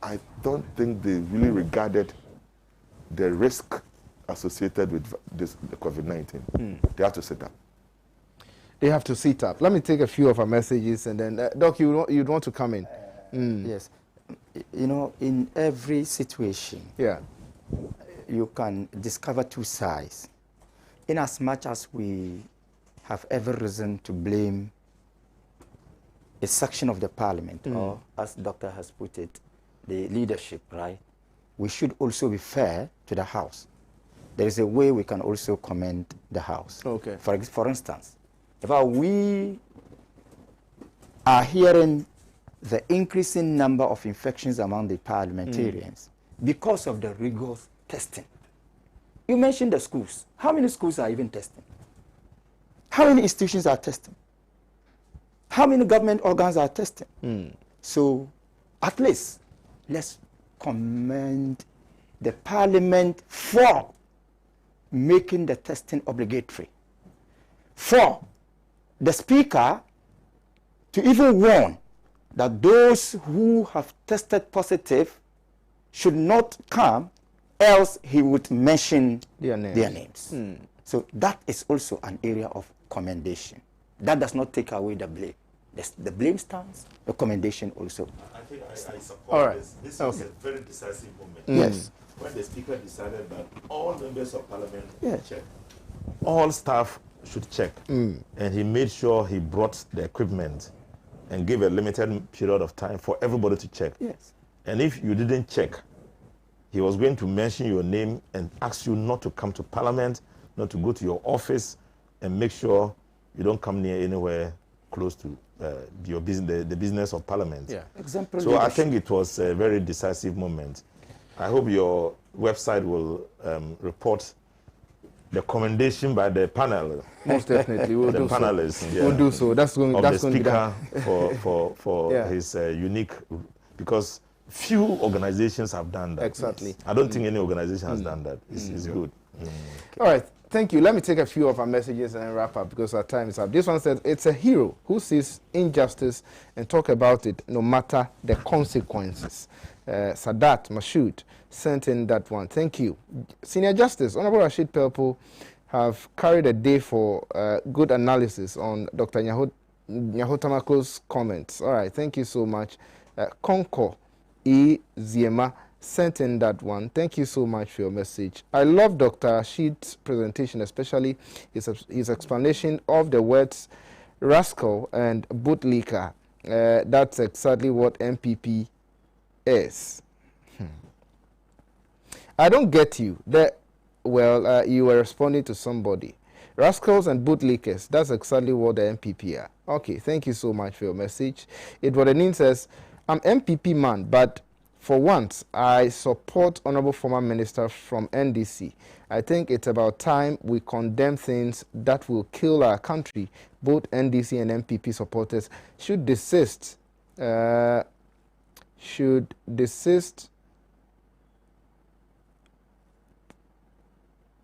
I don't think they really regarded the risk associated with the COVID-19. They have to sit up. They have to sit up. Let me take a few of our messages, and then, Doc, you'd want to come in. Yes. You know, in every situation, you can discover two sides. In as much as we have every reason to blame a section of the parliament, or as Doctor has put it, the leadership, right? We should also be fair to the House. There is a way we can also commend the House. Okay. For instance, if we are hearing the increasing number of infections among the parliamentarians because of the rigorous testing. You mentioned the schools. How many schools are even testing? How many institutions are testing? How many government organs are testing? So, at least, let's commend the parliament for making the testing obligatory. For the speaker to even warn that those who have tested positive should not come, else he would mention their names. So that is also an area of commendation. That does not take away the blame. The blame stands, the commendation also. I think I support All right. this. This was a very decisive moment. Yes. When the Speaker decided that all members of Parliament Yes. check, all staff should check, and he made sure he brought the equipment and gave a limited period of time for everybody to check. Yes. And if you didn't check, he was going to mention your name and ask you not to come to Parliament, not to go to your office, and make sure you don't come near anywhere close to your business, the business of Parliament. Yeah. Exemplary So I leadership. think it was a very decisive moment. I hope your website will report the commendation by the panel, Most definitely, we'll the do so. panelists. We'll do so. That's going. Of That's the going to be speaker done. for Yeah. his unique, because few organizations have done that. Exactly. I don't think any organization has done that. It's good. All right, thank you. Let me take a few of our messages and wrap up because our time is up. This one says, it's a hero who sees injustice and talk about it no matter the consequences. Sadat Mashoud sent in that one. Thank you. Senior Justice, Honorable Rashid Pelpo have carried a day for good analysis on Dr. Nyahotamako's comments. All right, thank you so much. Konko E. Ziema sent in that one. Thank you so much for your message. I love Dr. Rashid's presentation, especially his explanation of the words rascal and bootlicker. That's exactly what MPP is. I don't get you. Well, you were responding to somebody. Rascals and bootlickers, that's exactly what the MPP are. Okay, thank you so much for your message. Edwardanin says, I'm MPP man, but for once, I support Honorable Former Minister from NDC. I think it's about time we condemn things that will kill our country. Both NDC and MPP supporters should desist.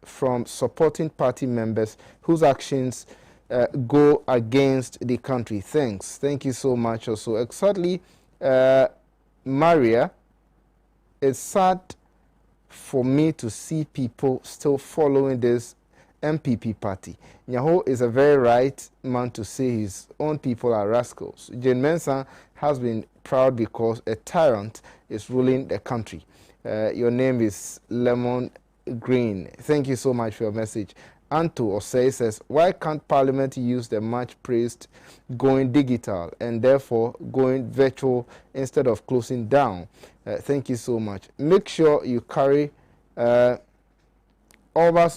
From supporting party members whose actions go against the country. Thanks. Thank you so much also. Exactly, Maria, it's sad for me to see people still following this MPP party. Nyaho is a very right man to say his own people are rascals. Jane Mensah has been proud because a tyrant is ruling the country. Your name is Lemon Green. Thank you so much for your message. Anto Osei says, why can't Parliament use the much praised going digital and therefore going virtual instead of closing down? Thank you so much. Make sure you carry Overs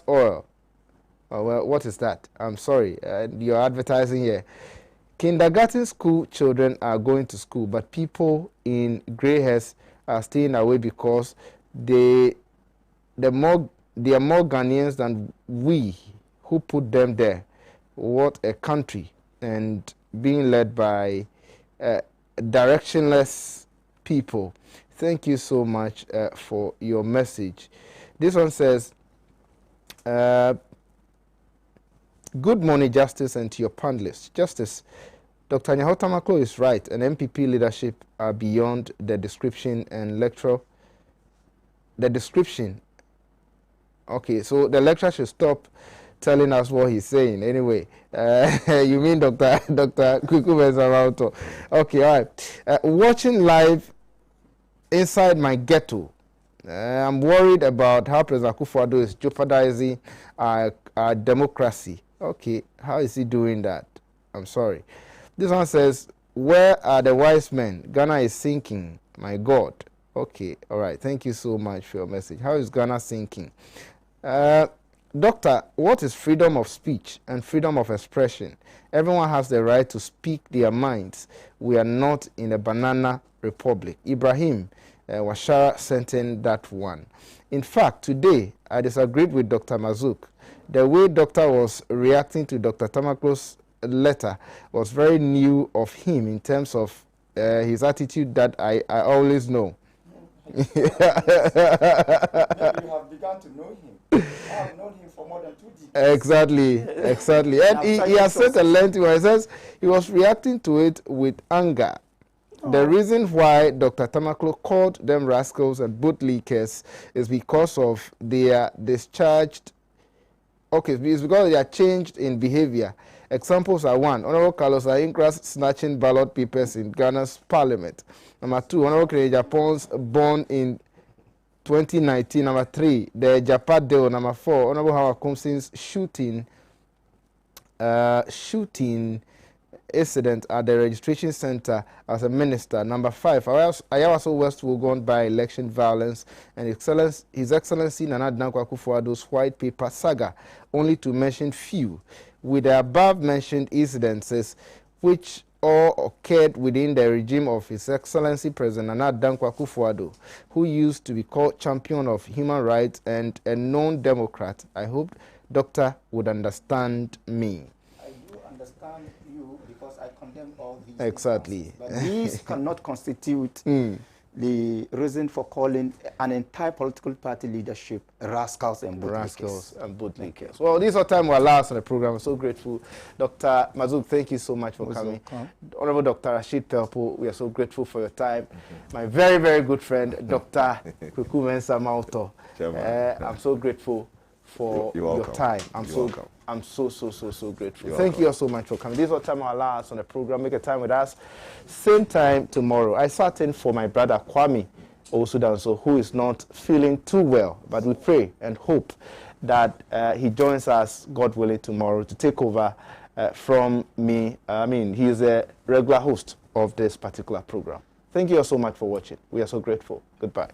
oil. Well, what is that? I'm sorry, you're advertising here. Kindergarten school children are going to school, but people in grey hairs are staying away because they are more Ghanaians than we who put them there. What a country, and being led by directionless people. Thank you so much for your message. This one says, good morning, Justice, and to your panelists. Justice, Dr. Nyahotamakoa is right, and MPP leadership are beyond the description and lecture. The description. Okay, so the lecturer should stop telling us what he's saying. Anyway, you mean Dr. Kukubezawato. Okay, all right. Watching live inside my ghetto. I'm worried about how President Akufo-Addo is jeopardizing our democracy. Okay, how is he doing that? I'm sorry. This one says, where are the wise men? Ghana is sinking. My God. Okay, all right. Thank you so much for your message. How is Ghana sinking? Doctor, what is freedom of speech and freedom of expression? Everyone has the right to speak their minds. We are not in a banana republic. Ibrahim Washara sent in that one. In fact, today, I disagreed with Dr. Mazouk. The way Doctor was reacting to Dr. Tamaklo's letter was very new of him in terms of his attitude that I always know. Maybe you have begun to know him. I have known him for more than 2 decades. Exactly. And he has sent a lengthy one. He says he was reacting to it with anger. The reason why Dr. Tamaklo called them rascals and bootlickers is because of their discharged. Okay, it's because they are changed in behavior. Examples are 1, Honorable Carlos Ainkra's snatching ballot papers in Ghana's parliament. Number 2, Honorable Kennedy Japon's born in 2019. Number 3, the Japan deal. Number 4, Honorable Howard Kumsin's shooting incident at the registration center as a minister. Number 5, Ayawaso West Wugon by election violence, and His Excellency Nana Dankwa Akufo-Addo's white paper saga, only to mention few. With the above mentioned incidences, which all occurred within the regime of His Excellency President Nana Dankwa Akufo-Addo, who used to be called champion of human rights and a known Democrat, I hope Doctor would understand me. I do understand you because I condemn all these. Exactly. But these cannot constitute the reason for calling an entire political party leadership rascals and bootlickers. Well, this is our time we're last on the program. I'm so grateful. Dr. Mazouk, thank you so much for coming. Honorable Dr. Rashid Telpo, we are so grateful for your time. My very, very good friend, Dr. Kwame Samauto. I'm so grateful for your time. I'm so grateful. Thank you all so much for coming. This is our time we're last on the program. Make a time with us. Same time tomorrow. I sat in for my brother Kwame, Owusu Danso, who is not feeling too well, but we pray and hope that he joins us, God willing, tomorrow to take over from me. He is a regular host of this particular program. Thank you all so much for watching. We are so grateful. Goodbye.